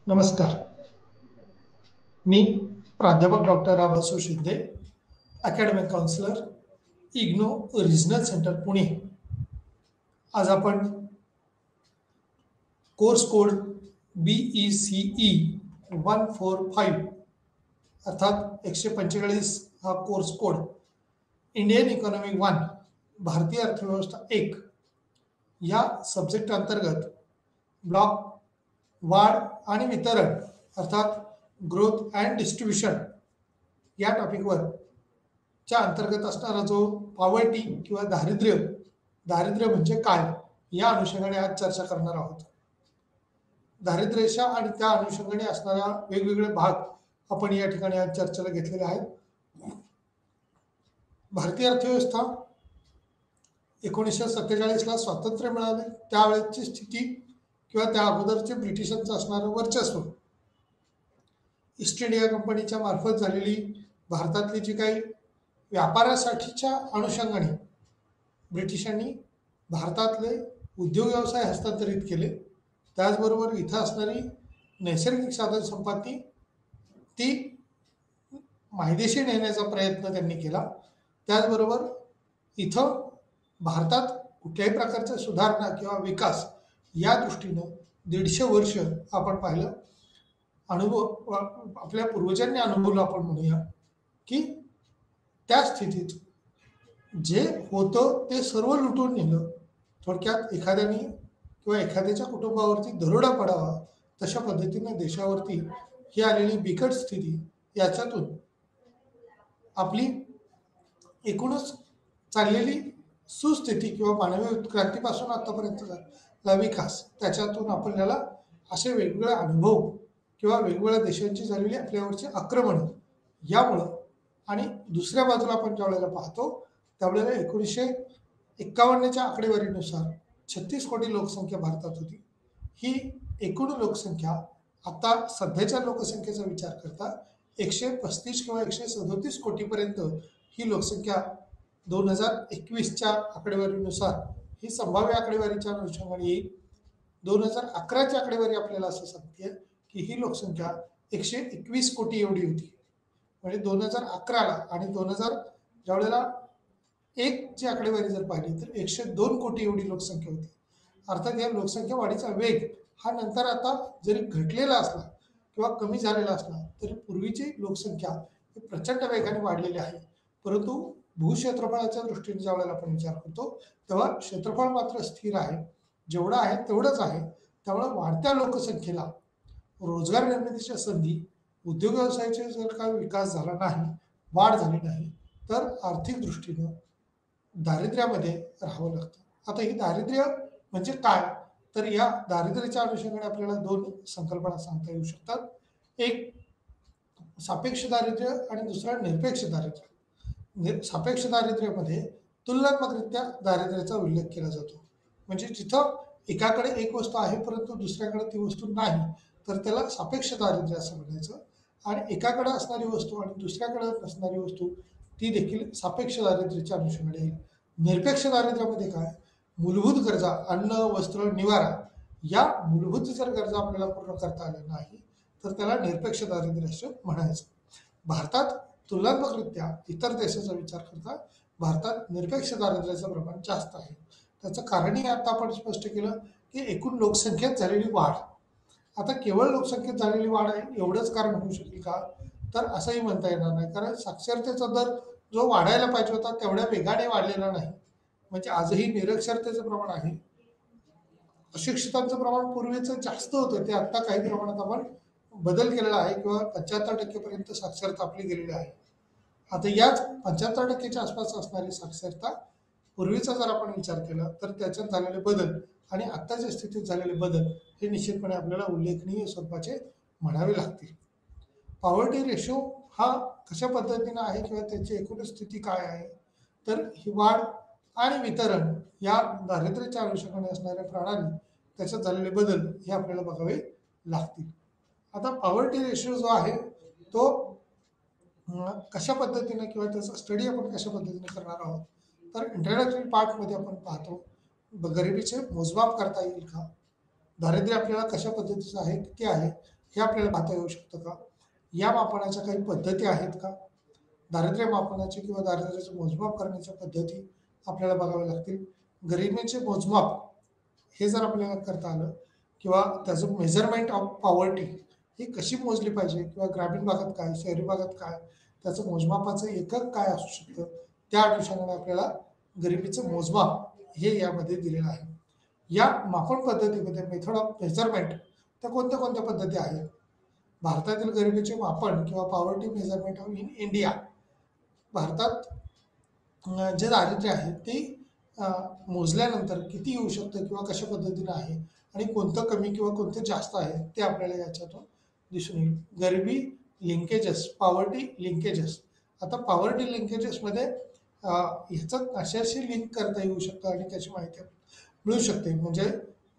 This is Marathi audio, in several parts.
नमस्कार. मी प्राध्यापक doctor Raosu Shinde, academic counsellor, IGNOU regional centre Pune. आज आपण कोर्स कोड BECE 145 अर्थात 145 हा कोर्स कोड इंडियन इकॉनॉमी 1 भारतीय अर्थव्यवस्था 1 या सब्जेक्ट अंतर्गत ब्लॉक वाढ आणि वितरण अर्थात ग्रोथ अँड डिस्ट्रीब्युशन या टॉपिकवर च्या अंतर्गत असणारा जो पॉवर्टी किंवा दारिद्र्य दारिद्र्य म्हणजे काय या अनुषंगाने आज चर्चा करणार आहोत. दारिद्र्याच्या आणि त्या अनुषंगाने असणाऱ्या वेगवेगळे भाग आपण या ठिकाणी आज चर्चेला घेतलेले आहेत. भारतीय अर्थव्यवस्था 1947 ला स्वातंत्र्य मिळाले त्यावेळेची स्थिती किंवा त्या अगोदरचे ब्रिटिशांचं असणारं वर्चस्व, ईस्ट इंडिया कंपनीच्या मार्फत झालेली भारतातली जी काही व्यापारासाठीच्या अनुषंगाने ब्रिटिशांनी भारतातले उद्योग व्यवसाय हस्तांतरित केले, त्याचबरोबर इथं असणारी नैसर्गिक साधन संपत्ती ती मायदेशी नेण्याचा प्रयत्न त्यांनी केला. त्याचबरोबर इथं भारतात कुठल्याही प्रकारच्या सुधारणा किंवा विकास या दृष्टीनं 150 वर्ष आपण पाहिलं. अनुभव आपल्या पूर्वजांनी अनुभवलं आपण म्हणूया की त्या स्थितीत जे होतं ते सर्व लुटून नेलं. थोडक्यात एखाद्याने किंवा एखाद्याच्या कुटुंबावरती दरोडा पडावा तशा पद्धतीने देशावरती ही आलेली बिकट स्थिती, याच्यातून आपली एकूणच चाललेली सुस्थिती किंवा मानवी उत्क्रांतीपासून आतापर्यंतचा विकास, त्याच्यातून आपल्याला असे वेगवेगळे अनुभव किंवा वेगवेगळ्या देशांची झालेली आपल्यावरची आक्रमण यामुळं, आणि दुसऱ्या बाजूला आपण ज्यावेळेला पाहतो त्यावेळेला 1951च्या आकडेवारीनुसार 36 कोटी लोकसंख्या भारतात होती. ही एकूण लोकसंख्या आता सध्याच्या लोकसंख्येचा विचार करता 135 किंवा 137 कोटीपर्यंत ही लोकसंख्या 2021च्या आकडेवारीनुसार ही संभाव्य आकडेवारीच्या अनुषंगाने येईल. 2011ची आकडेवारी आपल्याला असं सांगते की ही लोकसंख्या 121 कोटी एवढी होती. म्हणजे 2011ला आणि 2000 ज्यावेळेला एक ची आकडेवारी जर पाहिली तर 102 कोटी एवढी लोकसंख्या होती. अर्थात या लोकसंख्या वाढीचा वेग हा नंतर आता जरी घटलेला असला किंवा कमी झालेला असला तरी पूर्वीची लोकसंख्या ही प्रचंड वेगाने वाढलेली आहे. परंतु भूक्षेत्रफळाच्या दृष्टीने ज्यावेळेला आपण विचार करतो तेव्हा क्षेत्रफळ मात्र स्थिर आहे, जेवढं आहे तेवढंच आहे. त्यामुळे वाढत्या लोकसंख्येला रोजगार निर्मितीच्या संधी, उद्योग व्यवसायाचे जर काही विकास झाला नाही, वाढ झाली नाही, तर आर्थिक दृष्टीनं दारिद्र्यामध्ये राहावं लागतं. आता ही दारिद्र्य म्हणजे काय, तर या दारिद्र्याच्या अनुषंगाने आपल्याला 2 संकल्पना सांगता येऊ शकतात. एक सापेक्ष दारिद्र्य आणि दुसरा निरपेक्ष दारिद्र्य. सापेक्ष दारिद्र्यामध्ये तुलनात्मकरित्या दारिद्र्याचा उल्लेख केला जातो. म्हणजे जिथं एकाकडे एक वस्तू आहे परंतु दुसऱ्याकडे ती वस्तू नाही तर त्याला सापेक्ष दारिद्र्य असं म्हणायचं. आणि एकाकडे असणारी वस्तू आणि दुसऱ्याकडे नसणारी वस्तू ती देखील सापेक्ष दारिद्र्याच्या अनुषंगाने येईल. निरपेक्ष दारिद्र्यामध्ये काय, मूलभूत गरजा अन्न, वस्त्र, निवारा या मूलभूत जर गरजा आपल्याला पूर्ण करता आल्या नाही तर त्याला निरपेक्ष दारिद्र्य असं म्हणायचं. भारतात तुलनात्मकरित्या इतर देशाचा विचार करता भारतात निरपेक्ष दारिद्र्याचं प्रमाण जास्त आहे. त्याचं कारणही आता आपण स्पष्ट केलं की एकूण लोकसंख्येत झालेली वाढ. आता केवळ लोकसंख्येत झालेली वाढ आहे एवढंच कारण होऊ शकेल का, तर असंही म्हणता येणार नाही. कारण साक्षरतेचा दर जो वाढायला पाहिजे होता तेवढ्या वेगाने वाढलेला नाही. म्हणजे आजही निरक्षरतेचं प्रमाण आहे, अशिक्षितांचं प्रमाण पूर्वीचं जास्त होतं ते आता काही प्रमाणात आपण बदल केलेला आहे किंवा 75% पर्यंत साक्षरता आपली गेलेली आहे. आता याच 75%च्या आसपास असणारी साक्षरता पूर्वीचा जर आपण विचार केला तर त्याच्यात झालेले बदल आणि आत्ताच्या स्थितीत झालेले बदल हे निश्चितपणे आपल्याला उल्लेखनीय स्वरूपाचे म्हणावे लागतील. पॉवर्टी रेशो हा कशा पद्धतीनं आहे किंवा त्याची एकूण स्थिती काय आहे, तर ही वाढ आणि वितरण या दारिद्र्याच्या अनुषंगाने असणाऱ्या प्रणाली त्याच्यात झालेले बदल हे आपल्याला बघावे लागतील. आता पॉवर्टी रेशो जो आहे तो कशा पद्धतीने किंवा त्याचा स्टडी आपण कशा पद्धतीने करणार आहोत, तर इंट्रोडक्टरी पार्टमध्ये आपण पाहतो गरिबीचे मोजमाप करता येईल का, दारिद्र्य आपल्याला कशा पद्धतीचं आहे, किती आहे हे आपल्याला पाहता येऊ शकतं का? या मापनाच्या काही पद्धती आहेत का? दारिद्र्य मापनाचे किंवा दारिद्र्याचे मोजमाप करण्याच्या पद्धती आपल्याला बघाव्या लागतील. गरिबीचे मोजमाप हे जर आपल्याला करता आलं किंवा त्याचं मेजरमेंट ऑफ पॉवर्टी ही कशी मोजली पाहिजे किंवा ग्रामीण भागात काय, शहरी भागात काय, त्याचं मोजमापाचं एकक काय असू शकतं, त्या अनुषंगाने आपल्याला गरिबीचं मोजमाप हे यामध्ये दिलेलं आहे. या मापन पद्धतीमध्ये मेथड ऑफ मेजरमेंट त्या कोणत्या कोणत्या पद्धती आहेत? भारतातील गरिबीचे मापन किंवा poverty measurement of in India. भारतात जे दारिद्र्य आहे ते मोजल्यानंतर किती येऊ शकतं किंवा कशा पद्धतीनं आहे आणि कोणतं कमी किंवा कोणतं जास्त आहे ते आपल्याला याच्यातून दिसून येईल. गरिबी लिंकेजेस, पॉवर्टी लिंकेजेस. आता पॉवर्टी लिंकेजेसमध्ये ह्याचं कशाशी लिंक करता येऊ शकतं आणि त्याची माहिती मिळू शकते. म्हणजे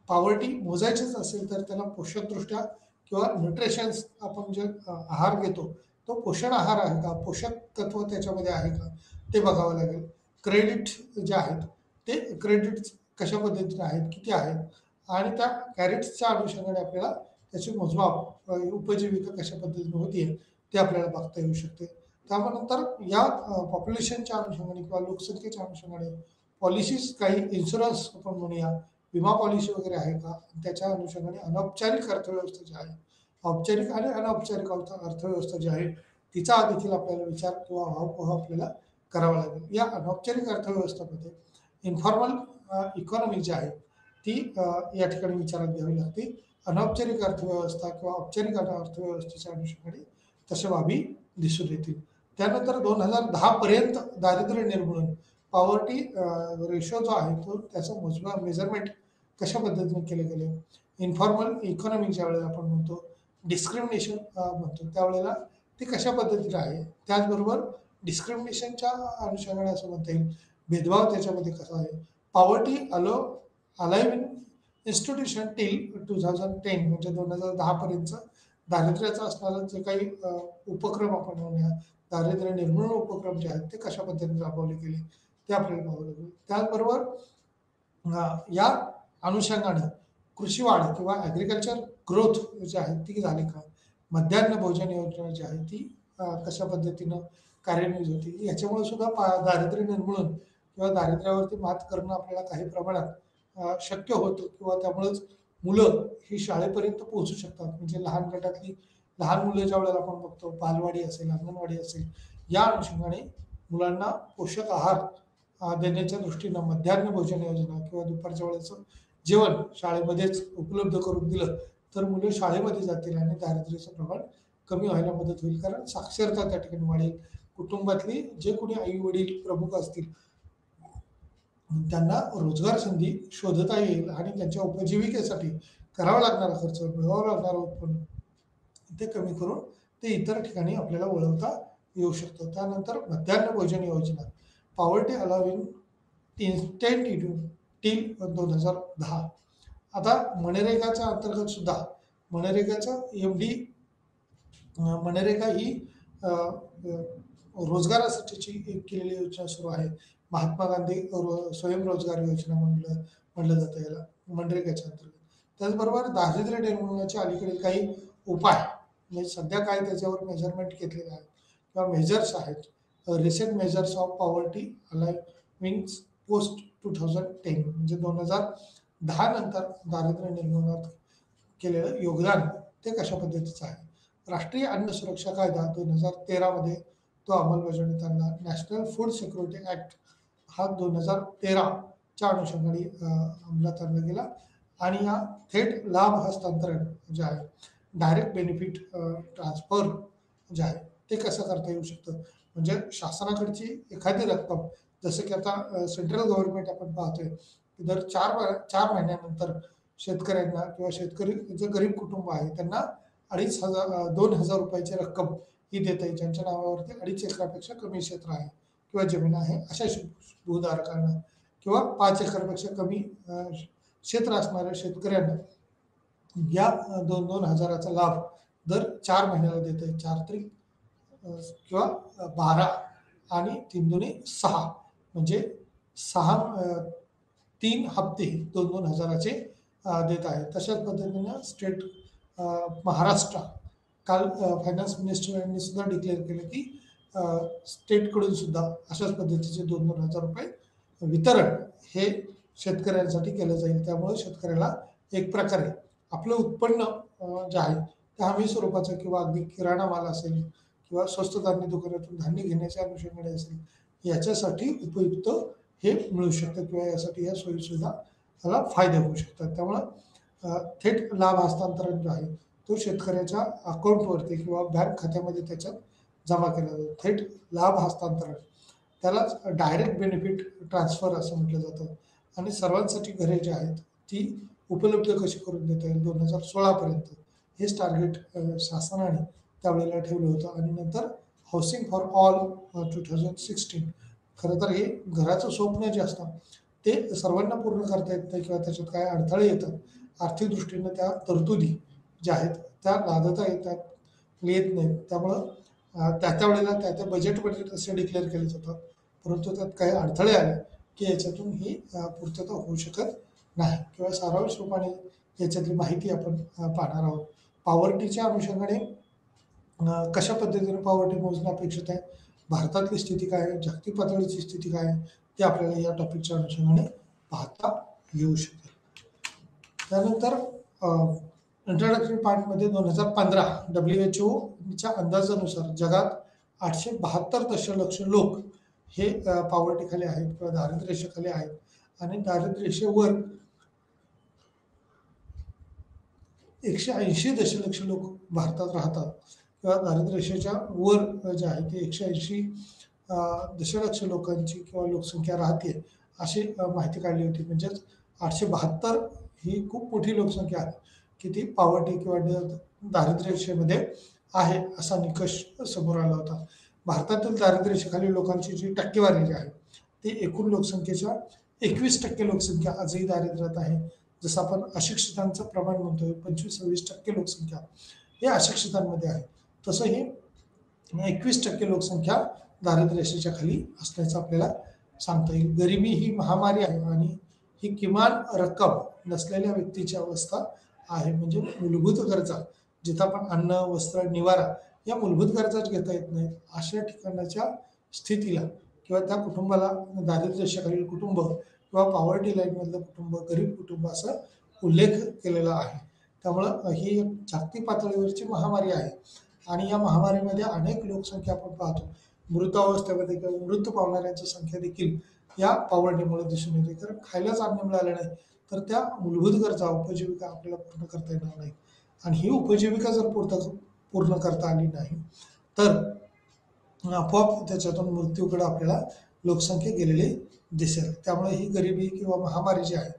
पॉवर्टी मोजायचीच असेल तर त्याला पोषकदृष्ट्या किंवा न्यूट्रिशन्स आपण जे आहार घेतो तो पोषण आहार आहे का, पोषक तत्व त्याच्यामध्ये आहे का, ते बघावं लागेल. क्रेडिट जे आहेत ते क्रेडिट कशा पद्धतीने आहेत, किती आहेत आणि त्या कॅरेट्सच्या अनुषंगाने आपल्याला त्याचे मोजमाप उपजीविका कशा पद्धतीने होतीये ते आपल्याला बघता येऊ शकते. त्यानंतर या पॉप्युलेशनच्या अनुषंगाने किंवा लोकसंख्येच्या अनुषंगाने पॉलिसीज काही इन्शुरन्स आपण म्हणूया, विमा पॉलिसी वगैरे आहे का, त्याच्या अनुषंगाने अनौपचारिक अर्थव्यवस्था जी आहे, औपचारिक आणि अनौपचारिक अर्थव्यवस्था जी आहे तिचा देखील आपल्याला विचार किंवा अभाव आपल्याला करावा लागेल. या अनौपचारिक अर्थव्यवस्थेमध्ये इन्फॉर्मल इकॉनॉमी जी आहे ती या ठिकाणी विचारात घ्यावी लागते. अनौपचारिक अर्थव्यवस्था किंवा औपचारिक अर्थव्यवस्थेच्या अनुषंगाने तशा बाबी दिसून येतील. त्यानंतर 2010 पर्यंत दारिद्र्य निर्मूलन पॉवर्टी रेशो जो आहे तो त्याचं मोजमाप मेजरमेंट कशा पद्धतीने केले गेले. इन्फॉर्मल इकॉनॉमी ज्या वेळेला आपण म्हणतो, डिस्क्रिमिनेशन म्हणतो त्यावेळेला ते कशा पद्धतीने आहे. त्याचबरोबर डिस्क्रिमिनेशनच्या अनुषंगाने असं म्हणता येईल भेदभाव त्याच्यामध्ये कसा आहे. Poverty alive in institution till 2010 म्हणजे 2010 पर्यंत दारिद्र्याचं असणारं जे काही उपक्रम आपण म्हणूया, दारिद्र्य निर्मूलन उपक्रम जे आहेत ते कशा पद्धतीने राबवले गेले ते आपल्याला पाहावं लागेल. त्याचबरोबर या अनुषंगाने कृषी वाढ किंवा ॲग्रिकल्चर ग्रोथ जी आहे ती झाली का, मध्यान्ह भोजन योजना जी आहे ती कशा पद्धतीनं कार्यान्वित होती. याच्यामुळे सुद्धा दारिद्र्य निर्मूलन किंवा दारिद्र्यावरती मात करणं आपल्याला काही प्रमाणात शक्य होतं किंवा त्यामुळेच मुलं ही शाळेपर्यंत पोहोचू शकतात. म्हणजे लहान गटातली लहान मुलं ज्या वेळेला आपण बघतो, बालवाडी असेल, अंगणवाडी असेल, या अनुषंगाने मुलांना पोषक आहार देण्याच्या दृष्टीनं मध्यान्ह भोजन योजना किंवा दुपारच्या वेळेचं जेवण शाळेमध्येच उपलब्ध करून दिलं तर मुलं शाळेमध्ये जातील आणि दारिद्र्याचं प्रमाण कमी व्हायला मदत होईल. कारण साक्षरता त्या ठिकाणी वाढेल. कुटुंबातली जे कोणी आई वडील प्रमुख असतील त्यांना रोजगार संधी शोधता येईल आणि त्यांच्या उपजीविकेसाठी करावा लागणारा खर्च, मिळवावं लागणारं उत्पन्न ते कमी करून ते इतर ठिकाणी आपल्याला वळवता येऊ शकतं. त्यानंतर मध्यान्ह भोजन योजना पॉवर्टी अलाविंग इन्स्टेंट टिल 2010. आता मनरेगाच्या अंतर्गत सुद्धा मनरेगाचा MD मनरेगा ही रोजगारासाठीची एक केलेली योजना सुरू आहे. महात्मा गांधी स्वयंरोजगार योजना म्हणलं जातं याला मनरेगाच्या अंतर्गत. त्याचबरोबर दारिद्र्य निर्मूलनाच्या अलीकडील काही उपाय म्हणजे सध्या काय त्याच्यावर मेजरमेंट घेतलेले आहेत किंवा मेजर्स आहेत. Recent measures of poverty alleviating post 2010 म्हणजे 2010 नंतर दारिद्र्य निर्मूलनात केलेलं योगदान ते कशा पद्धतीचं आहे. राष्ट्रीय अन्न सुरक्षा कायदा 2013 मध्ये तो अंमलबजावणीत आणला. नॅशनल फूड सिक्युरिटी ॲक्ट हा 2013च्या अनुषंगाने अंमलात आणला गेला आणि या थेट लाभ हस्तांतरण जे आहे डायरेक्ट बेनिफिट ट्रान्सफर जे आहे ते कसं करता येऊ शकतं. म्हणजे शासनाकडची एखादी रक्कम जसं की आता सेंट्रल गव्हर्नमेंट आपण पाहतोय की दर 4 महिन्यानंतर शेतकऱ्यांना किंवा शेतकरी जे गरीब कुटुंब आहे त्यांना 2,000 रुपयाची रक्कम ही देता येईल. ज्यांच्या नावावरती 2.5 एकरापेक्षा कमी क्षेत्र आहे किंवा जमीन आहे अशा भूधारकांना किंवा 5 एकरपेक्षा कमी क्षेत्र असणाऱ्या शेतकऱ्यांना या 2,000चा लाभ दर 4 महिन्याला देता येईल. 4 त्रिक किंवा 12 आणि 3 दुनी 6 म्हणजे 3 हप्ते 2,000चे देत आहे. तशाच पद्धतीनं स्टेट महाराष्ट्र काल फायनान्स मिनिस्टर यांनी सुद्धा डिक्लेअर केलं की स्टेटकडून सुद्धा अशाच पद्धतीचे 2,000 रुपये वितरण हे शेतकऱ्यांसाठी केलं जाईल. त्यामुळे शेतकऱ्याला एक प्रकारे आपलं उत्पन्न जे आहे ते हमी स्वरूपाचं किंवा अगदी किराणा माल असेल किंवा स्वस्त धान्य दुकानातून धान्य घेण्याच्या अनुषंगाने असेल याच्यासाठी उपयुक्त हे मिळू शकतं किंवा यासाठी या सोयीसुविधा त्याला फायदे होऊ शकतात. त्यामुळं थेट लाभ हस्तांतरण जो आहे तो शेतकऱ्याच्या अकाउंटवरती किंवा बँक खात्यामध्ये त्याच्यात जमा केला जातो. थेट लाभ हस्तांतरण त्यालाच डायरेक्ट बेनिफिट ट्रान्सफर असं म्हटलं जातं. आणि सर्वांसाठी घरे जी आहेत ती उपलब्ध कशी करून देता येईल 2016 हेच टार्गेट शासनाने त्यावेळेला ठेवलं होतं. आणि नंतर हाऊसिंग फॉर ऑल 2016 खरं तर हे घराचं स्वप्न जे असतं ते सर्वांना पूर्ण करता येत नाही किंवा त्याच्यात काय अडथळे येतात आर्थिक दृष्टीनं त्या तरतुदी ज्या आहेत त्या लादता येत नाहीत. त्यामुळं त्या वेळेला त्या बजेटमध्ये तसे डिक्लेअर केले जातात, परंतु त्यात काही अडथळे आले की याच्यातून ही पूर्तता होऊ शकत नाही किंवा सारांश रूपाने याच्यातली माहिती आपण पाहणार आहोत. पॉवर्टीच्या अनुषंगाने कशा पद्धतीने पॉवर्टी मोजणं अपेक्षित आहे, भारतातली स्थिती काय आहे, जागतिक पातळीची स्थिती काय आहे ते आपल्याला या टॉपिकच्या अनुषंगाने पाहता येऊ शकेल. त्यानंतर इंट्रोडक्टरी पार्टमध्ये 2015 WHO अंदाजानुसार जगात 872 दशलक्ष लोक हे पॉवर्टीखाली आहेत किंवा दारिद्र्य रेषेखाली आहेत आणि दारिद्र्य रेषेवर 180 दशलक्ष लोक भारतात राहतात किंवा दारिद्र्य रेषेच्या वर जे आहे ते 180 दशलक्ष लोकांची किंवा लोकसंख्या राहते अशी माहिती काढली होती. म्हणजेच 872 ही खूप मोठी लोकसंख्या आहे की ती पॉवर्टी किंवा दारिद्र्य रेषेमध्ये आहे असा निकष समोर आला होता. भारतातील दारिद्र्य रेषेखालील लोकांची जी टक्केवारी जी आहे ती एकूण लोकसंख्येच्या 21% लोकसंख्या आजही दारिद्र्यात आहे. जसं आपण अशिक्षितांचं प्रमाण म्हणतोय 25-26% लोकसंख्या हे अशिक्षितांमध्ये आहे, तसं ही 21% लोकसंख्या दारिद्र्य रेषेच्या खाली असल्याचं आपल्याला सांगता येईल. गरिबी ही महामारी आहे आणि ही किमान रक्कम नसलेल्या व्यक्तीची अवस्था आहे. म्हणजे मूलभूत गरजा जिथं आपण अन्न, वस्त्र, निवारा या मूलभूत गरजाच घेता येत नाहीत अशा ठिकाणाच्या स्थितीला किंवा त्या कुटुंबाला दारिद्र्य रेषेखालील कुटुंब किंवा पॉवर्टी लाईनमधलं कुटुंब, गरीब कुटुंब असा उल्लेख केलेला आहे. त्यामुळं ही जागतिक पातळीवरची महामारी आहे आणि या महामारीमध्ये अनेक लोकसंख्या आपण पाहतो मृतावस्थेमध्ये किंवा मृत पावणाऱ्यांची संख्या देखील या पॉवर्टीमुळे दिसून येते. कारण खायलाच अन्न मिळालं नाही तर त्या मूलभूत गरजा उपजीविका आपल्याला पूर्ण करता येणार नाही आणि ही उपजीविका जर पूर्ण करता आली नाही तर आपोआप त्याच्यातून मृत्यूकडे आपल्याला लोकसंख्या गेलेली दिसेल. त्यामुळे ही गरिबी किंवा महामारी जी आहे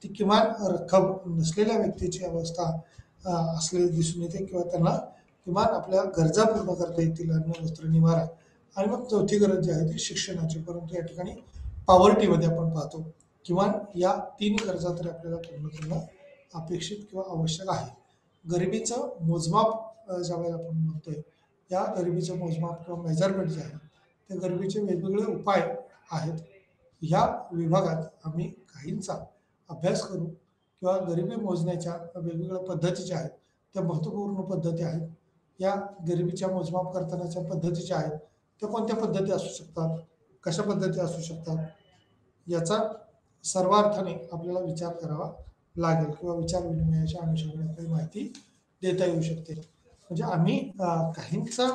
ती किमान रक्कम नसलेल्या व्यक्तीची अवस्था असलेली दिसून येते किंवा त्यांना किमान आपल्या गरजा पूर्ण करता येतील अन्न, वस्त्र, निवारा आणि मग चौथी गरज जी आहे ती शिक्षणाची. परंतु या ठिकाणी पॉवर्टीमध्ये आपण पाहतो किमान या 3 गरजा तरी आपल्याला पूर्ण करणं अपेक्षित किंवा आवश्यक आहे. गरिबीचं मोजमाप ज्यावेळेला आपण म्हणतोय या गरिबीचं मोजमाप किंवा मेजरमेंट जे आहे ते गरिबीचे वेगवेगळे उपाय आहेत. ह्या विभागात आम्ही काहींचा अभ्यास करू किंवा गरिबी मोजण्याच्या वेगवेगळ्या पद्धती ज्या आहेत त्या महत्त्वपूर्ण पद्धती आहेत. या गरिबीच्या मोजमाप करतानाच्या पद्धती ज्या आहेत त्या कोणत्या पद्धती असू शकतात, कशा पद्धती असू शकतात याचा सर्वार्थाने आपल्याला विचार करावा लागेल किंवा विचार विनिमयाच्या अनुषंगाने आपल्याला माहिती देता येऊ शकते. म्हणजे आम्ही काहींचा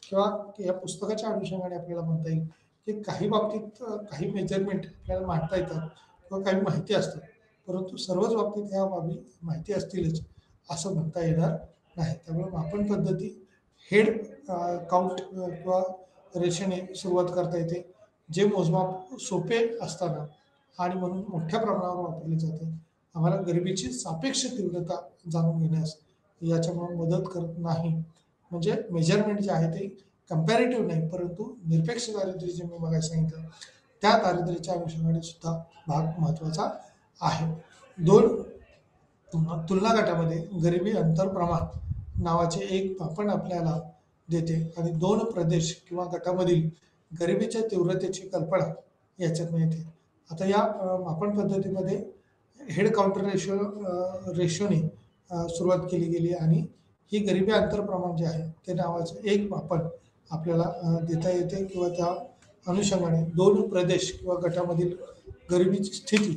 किंवा या पुस्तकाच्या अनुषंगाने आपल्याला म्हणता येईल की काही बाबतीत काही मेजरमेंट आपल्याला मांडता येतात किंवा काही माहिती असतात, परंतु सर्वच बाबतीत ह्या बाबी माहिती असतीलच असं म्हणता येणार नाही. त्यामुळे मापन पद्धती हेड काउंट किंवा रेषेने सुरुवात करता येते जे मोजमाप सोपे असताना आणि म्हणून मोठ्या प्रमाणावर वापरले जाते. आम्हाला गरिबीची सापेक्ष तीव्रता जाणून घेण्यास याच्यामुळे मदत करत नाही. म्हणजे मेजरमेंट जे आहे ते कम्पॅरेटिव्ह नाही परंतु निरपेक्ष दारिद्र्य जे मी मगाशी सांगितलं त्या दारिद्र्याच्या अनुषंगाने सुद्धा भाग महत्त्वाचा आहे. 2 तुलना गटामध्ये गरिबी अंतर प्रमाण नावाचे एक मापन आपल्याला देते आणि 2 प्रदेश किंवा गटामधील गरिबीच्या तीव्रतेची कल्पना याच्यातून येते. आता या मापन पद्धतीमध्ये हेड काउंटर रेशोने सुरुवात केली गेली आणि ही गरिबी अंतर प्रमाण जे आहे ते नावाचं एक मापन आपल्याला देता येते किंवा त्या अनुषंगाने दोन प्रदेश किंवा गटामधील गरिबीची स्थिती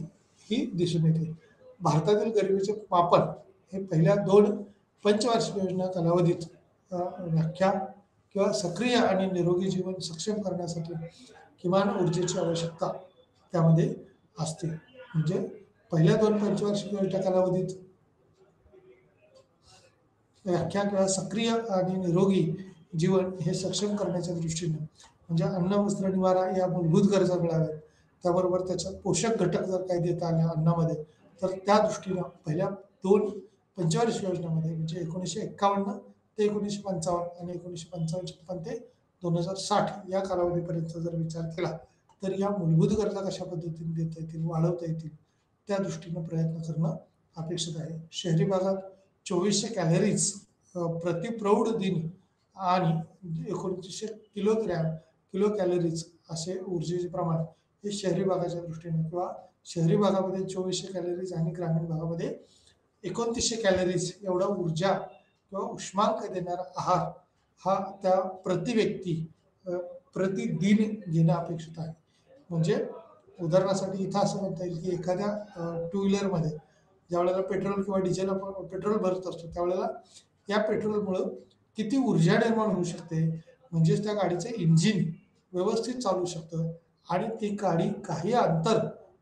ही दिसून येते. भारतातील गरिबीचे मापन हे पहिल्या दोन पंचवार्षिक योजना कालावधीत व्याख्या किंवा सक्रिय आणि निरोगी जीवन सक्षम करण्यासाठी किमान ऊर्जेची आवश्यकता त्यामध्ये असते. म्हणजे पहिल्या दोन पंचवार्षिक योजना कालावधीत व्याख्या किंवा सक्रिय आणि निरोगी जीवन हे सक्षम करण्याच्या दृष्टीने म्हणजे अन्न वस्त्र निवारा या मूलभूत गरजा मिळाव्यात, त्याबरोबर त्याच्यात पोषक घटक जर काही देता आले अन्नामध्ये तर त्या दृष्टीनं पहिल्या दोन पंचवार्षिक योजनेमध्ये म्हणजे 1951 ते 1955 आणि 1955 ते 2060 या कालावधीपर्यंत जर विचार केला तर या मूलभूत गरजा कशा पद्धतीने देता येतील, वाढवता येतील त्या दृष्टीनं प्रयत्न करणं अपेक्षित आहे. शहरी भागात 2400 कॅलरीज प्रति प्रौढ दिन आणि 2900 किलो कॅलरीज असे ऊर्जेचे प्रमाण हे शहरी भागाच्या दृष्टीने किंवा शहरी भागामध्ये 2400 कॅलरीज आणि ग्रामीण भागामध्ये 2900 कॅलरीज एवढा ऊर्जा किंवा उष्मांक देणारा आहार हा त्या प्रति व्यक्ती प्रतिदिन घेणं अपेक्षित आहे. म्हणजे उदाहरणासाठी इथं असं म्हणता येईल की एखाद्या टू व्हीलरमध्ये ज्या वेळेला पेट्रोल किंवा डिझेल आपण पेट्रोल भरत असतो त्यावेळेला या पेट्रोलमुळं किती ऊर्जा निर्माण होऊ शकते, म्हणजेच त्या गाडीचं इंजिन व्यवस्थित चालू शकतं आणि ती गाडी काही अंतर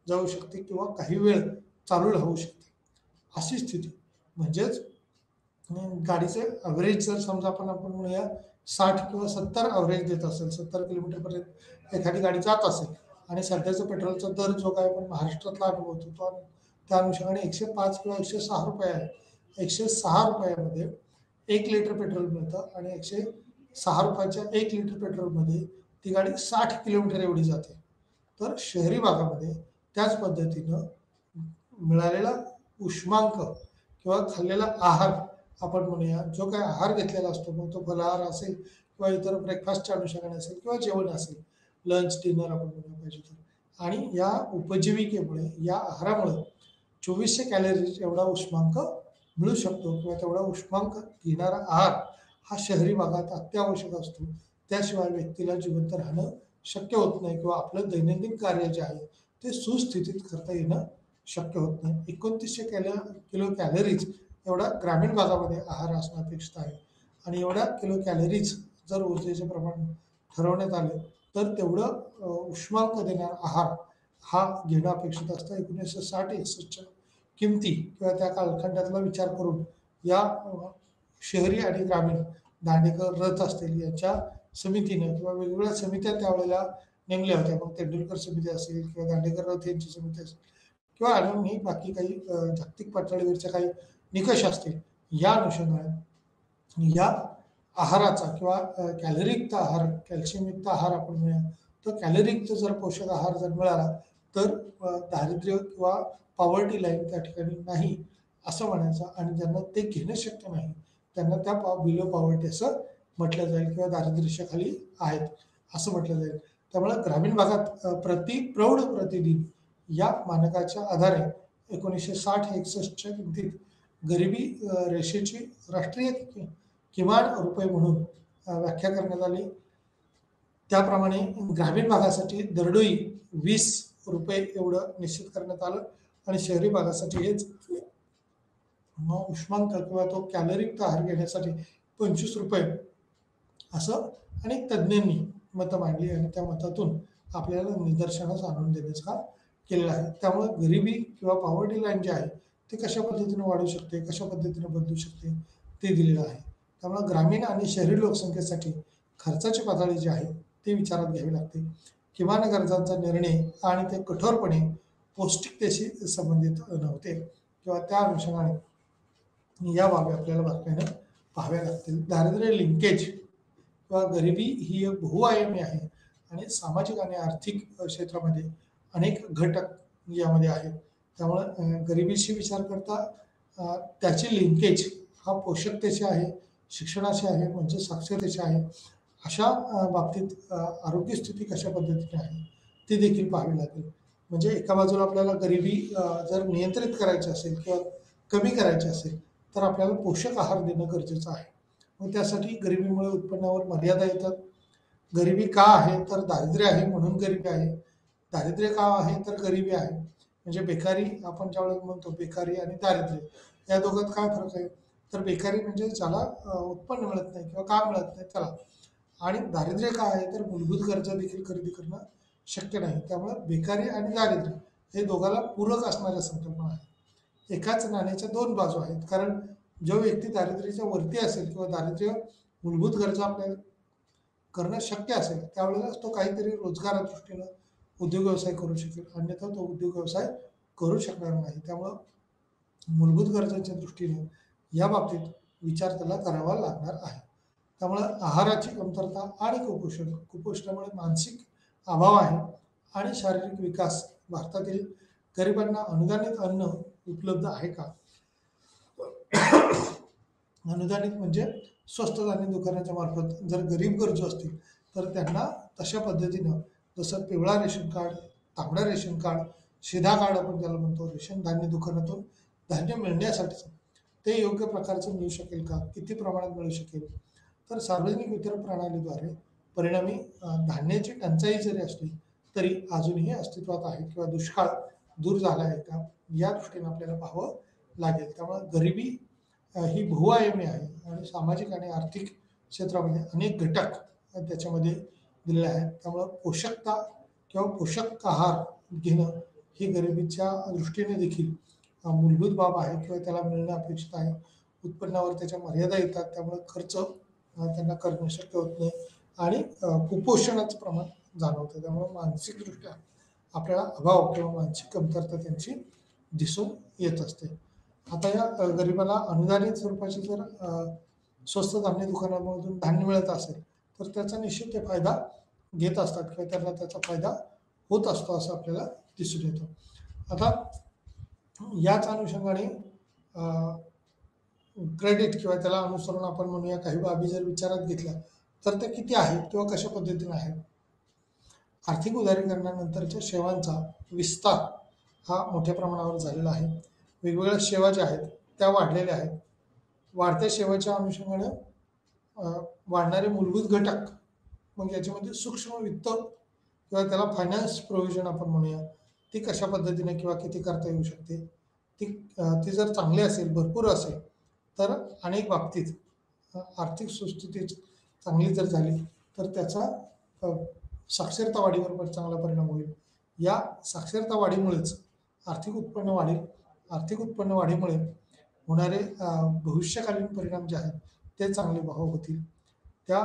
जाऊ शकते किंवा काही वेळ चालू राहू शकते अशी स्थिती. म्हणजेच गाडीचे ॲव्हरेज जर समजा आपण म्हणूया 60 किंवा 70 ॲव्हरेज देत असेल, 70 किलोमीटरपर्यंत एखादी गाडी जात असेल आणि सध्याचा पेट्रोलचा दर जो काय आपण महाराष्ट्रातला अनुभवतो तो त्या अनुषंगाने 105 किंवा 106 रुपये आहे. 106 रुपयामध्ये 1 लिटर पेट्रोल मिळतं आणि 106 रुपयाच्या 1 लिटर पेट्रोलमध्ये ती गाडी 60 किलोमीटर एवढी जाते. तर शहरी भागामध्ये त्याच पद्धतीनं मिळालेला उष्मांक किंवा खाल्लेला आहार आपण म्हणूया जो काय आहार घेतलेला असतो मग तो फलाहार असेल किंवा इतर ब्रेकफास्टच्या अनुषंगाने असेल किंवा जेवण असेल, लंच डिनर आपण म्हणूया पाहिजे तर, आणि या उपजीविकेमुळे या आहारामुळे 2400 कॅलरीज एवढा उष्मांक मिळू शकतो किंवा तेवढा उष्मांक घेणारा आहार हा शहरी भागात अत्यावश्यक असतो. त्याशिवाय व्यक्तीला जिवंत राहणं शक्य होत नाही किंवा आपलं दैनंदिन कार्य जे आहे ते सुस्थितीत करता येणं शक्य होत नाही. 2900 किलो कॅलरीज एवढा ग्रामीण भागामध्ये आहार असणं अपेक्षित आहे आणि एवढ्या किलो कॅलरीज जर ऊर्जेचे प्रमाण ठरवण्यात आले तर तेवढं उष्मांक देणारा आहार हा घेणं अपेक्षित असतं. 1960-61च्या किमती किंवा त्या कालखंडातला विचार करून या शहरी आणि ग्रामीण दांडेकर रथ असतील याच्या समितीने किंवा वेगवेगळ्या समित्या त्यावेळेला नेमल्या होत्या. मग तेंडुलकर समिती असेल किंवा दांडेकर रथ यांची समिती असेल किंवा अजूनही बाकी काही जागतिक पातळीवरच्या काही निकष असतील या अनुषंगाने या आहाराचा किंवा कॅलरीयुक्त आहार, कॅल्शियमयुक्त आहार आपण म्हणूया तर कॅलरीयुक्त जर पोषक आहार जर मिळाला तर दारिद्र्य किंवा पॉवर्टी लाईन त्या ठिकाणी नाही असं म्हणायचं आणि ज्यांना ते घेणं शक्य नाही त्यांना त्या बिलो पॉवर्टी असं म्हटलं जाईल किंवा दारिद्र्याखाली आहेत असं म्हटलं जाईल. त्यामुळे ग्रामीण भागात प्रौढ प्रतिदिन या मानकाच्या आधारे 1960-61च्या किमतीत गरिबी रेषेची राष्ट्रीय किमान रुपये म्हणून व्याख्या करण्यात आली. त्याप्रमाणे ग्रामीण भागासाठी दरडोई 20 रुपये एवढं निश्चित करण्यात आलं आणि शहरी भागासाठी हेच उष्मांक किंवा तो कॅलरीयुक्त आहार घेण्यासाठी 25 रुपये असं अनेक तज्ज्ञांनी मतं मांडली आणि त्या मतातून आपल्याला निदर्शनास आणून देण्याचं काम केलेलं आहे. त्यामुळे गरिबी किंवा पॉवर्टी लाईन जे आहे ते कशा पद्धतीने वाढू शकते, कशा पद्धतीने बदलू शकते ते दिलेलं आहे. त्यामुळे ग्रामीण आणि शहरी लोकसंख्येसाठी खर्चाची पातळी जी आहे ते विचारात घ्यावी लागते. किमान गरजांचा निर्णय आणि ते कठोरपणे पौष्टिकतेशी संबंधित नव्हते किंवा त्या अनुषंगाने या बाबी आपल्याला बारकाईनं पाहाव्या लागतील. दारिद्र्य लिंकेज किंवा गरिबी ही एक बहुआयामी आहे आणि सामाजिक आणि आर्थिक क्षेत्रामध्ये अनेक घटक यामध्ये आहेत. त्यामुळे गरिबीशी विचार करता त्याची लिंकेज हा पोषकतेशी आहे, शिक्षणाशी आहे, म्हणजे साक्षरतेशी आहे. अशा बाबतीत आरोग्य स्थिती कशा पद्धतीने आहे ती देखील पाहावी लागेल. म्हणजे एका बाजूला आपल्याला गरिबी जर नियंत्रित करायची असेल किंवा कमी करायची असेल तर आपल्याला पोषक आहार देणं गरजेचं आहे. मग त्यासाठी गरिबीमुळे उत्पन्नावर मर्यादा येतात. गरिबी का आहे तर दारिद्र्य आहे म्हणून गरिबी आहे. दारिद्र्य का आहे तर गरिबी आहे. म्हणजे बेकारी आपण ज्यावेळेस म्हणतो बेकारी आणि दारिद्र्य या दोघात काय फरक आहे तर बेकारी म्हणजे ज्याला उत्पन्न मिळत नाही किंवा काम मिळत नाही त्याला. आणि दारिद्र्य काय आहे तर मूलभूत गरजा देखील खरेदी करणं शक्य नाही. त्यामुळे बेकारी आणि दारिद्र्य हे दोघाला पूरक असणाऱ्या संकल्पना आहेत. एकाच नाण्याच्या दोन बाजू आहेत. कारण जो व्यक्ती दारिद्र्याच्या वरती असेल किंवा दारिद्र्य मूलभूत गरजा आपल्याला करणं शक्य असेल त्यावेळेलाच तो काहीतरी रोजगारा दृष्टीनं उद्योग व्यवसाय करू शकेल, अन्यथा तो उद्योग व्यवसाय करू शकणार नाही. त्यामुळं मूलभूत गरजांच्या दृष्टीने या बाबतीत विचार त्याला करावा लागणार आहे. त्यामुळं आहाराची कमतरता आणि कुपोषणामुळे मानसिक अभाव आहे आणि शारीरिक विकास. भारतातील गरिबांना अनुदानित अन्न उपलब्ध आहे का? अनुदानित म्हणजे स्वस्त धान्य दुकानाच्या मार्फत जर गरीब गरजू असतील तर त्यांना तशा पद्धतीनं जसं पिवळा रेशन कार्ड, तांबडा रेशन कार्ड, शिधा कार्ड आपण ज्याला म्हणतो, रेशन धान्य दुकानातून धान्य मिळण्यासाठीचं ते योग्य प्रकारचं मिळू शकेल का, किती प्रमाणात मिळू शकेल तर सार्वजनिक वितरण प्रणालीद्वारे परिणामी धान्याची टंचाई जरी असली तरी अजूनही अस्तित्वात आहे किंवा दुष्काळ दूर झाला आहे का या दृष्टीने आपल्याला पाहावं लागेल. त्यामुळे गरिबी ही बहुआयामी आहे आणि सामाजिक आणि आर्थिक क्षेत्रामध्ये अनेक घटक त्याच्यामध्ये दिलेले आहेत. त्यामुळं पोषकता किंवा पोषक आहार घेणं ही गरिबीच्या दृष्टीने देखील मूलभूत बाब आहे किंवा त्याला मिळणं अपेक्षित आहे. उत्पन्नावर त्याच्या मर्यादा येतात त्यामुळे खर्च त्यांना करणं शक्य होत नाही आणि कुपोषणाचं प्रमाण जाणवतं. त्यामुळे मानसिकदृष्ट्या आपल्याला अभाव किंवा मानसिक कमतरता त्यांची दिसून येत असते. आता या गरिबाला अनुदानित स्वरूपाचे जर स्वस्त धान्य दुकानामधून धान्य मिळत असेल तर त्याचा निश्चित ते फायदा घेत असतात किंवा त्यांना त्याचा फायदा होत असतो असं आपल्याला दिसून येतं. आता याच अनुषंगाने क्रेडिट किंवा त्याला अनुसरून आपण म्हणूया काही बाबी जर विचारात घेतल्या तर ते किती आहेत किंवा कशा पद्धतीने आहेत. आर्थिक उदारीकरणानंतरच्या सेवांचा विस्तार हा मोठ्या प्रमाणावर झालेला आहे. वेगवेगळ्या सेवा ज्या आहेत त्या वाढलेल्या आहेत. वाढत्या सेवेच्या अनुषंगानं वाढणारे मूलभूत घटक मग याच्यामध्ये सूक्ष्म वित्त किंवा त्याला फायनान्स प्रोव्हिजन आपण म्हणूया ती कशा पद्धतीने किंवा किती करता येऊ शकते. ती जर चांगली असेल भरपूर असेल तर अनेक बाबतीत आर्थिक सुस्थिती चांगली जर झाली तर त्याचा साक्षरता वाढीवर पण चांगला परिणाम होईल. या साक्षरता वाढीमुळेच आर्थिक उत्पन्न वाढेल. आर्थिक उत्पन्न वाढीमुळे होणारे भविष्यकालीन परिणाम जे आहेत ते चांगले भाव होतील. त्या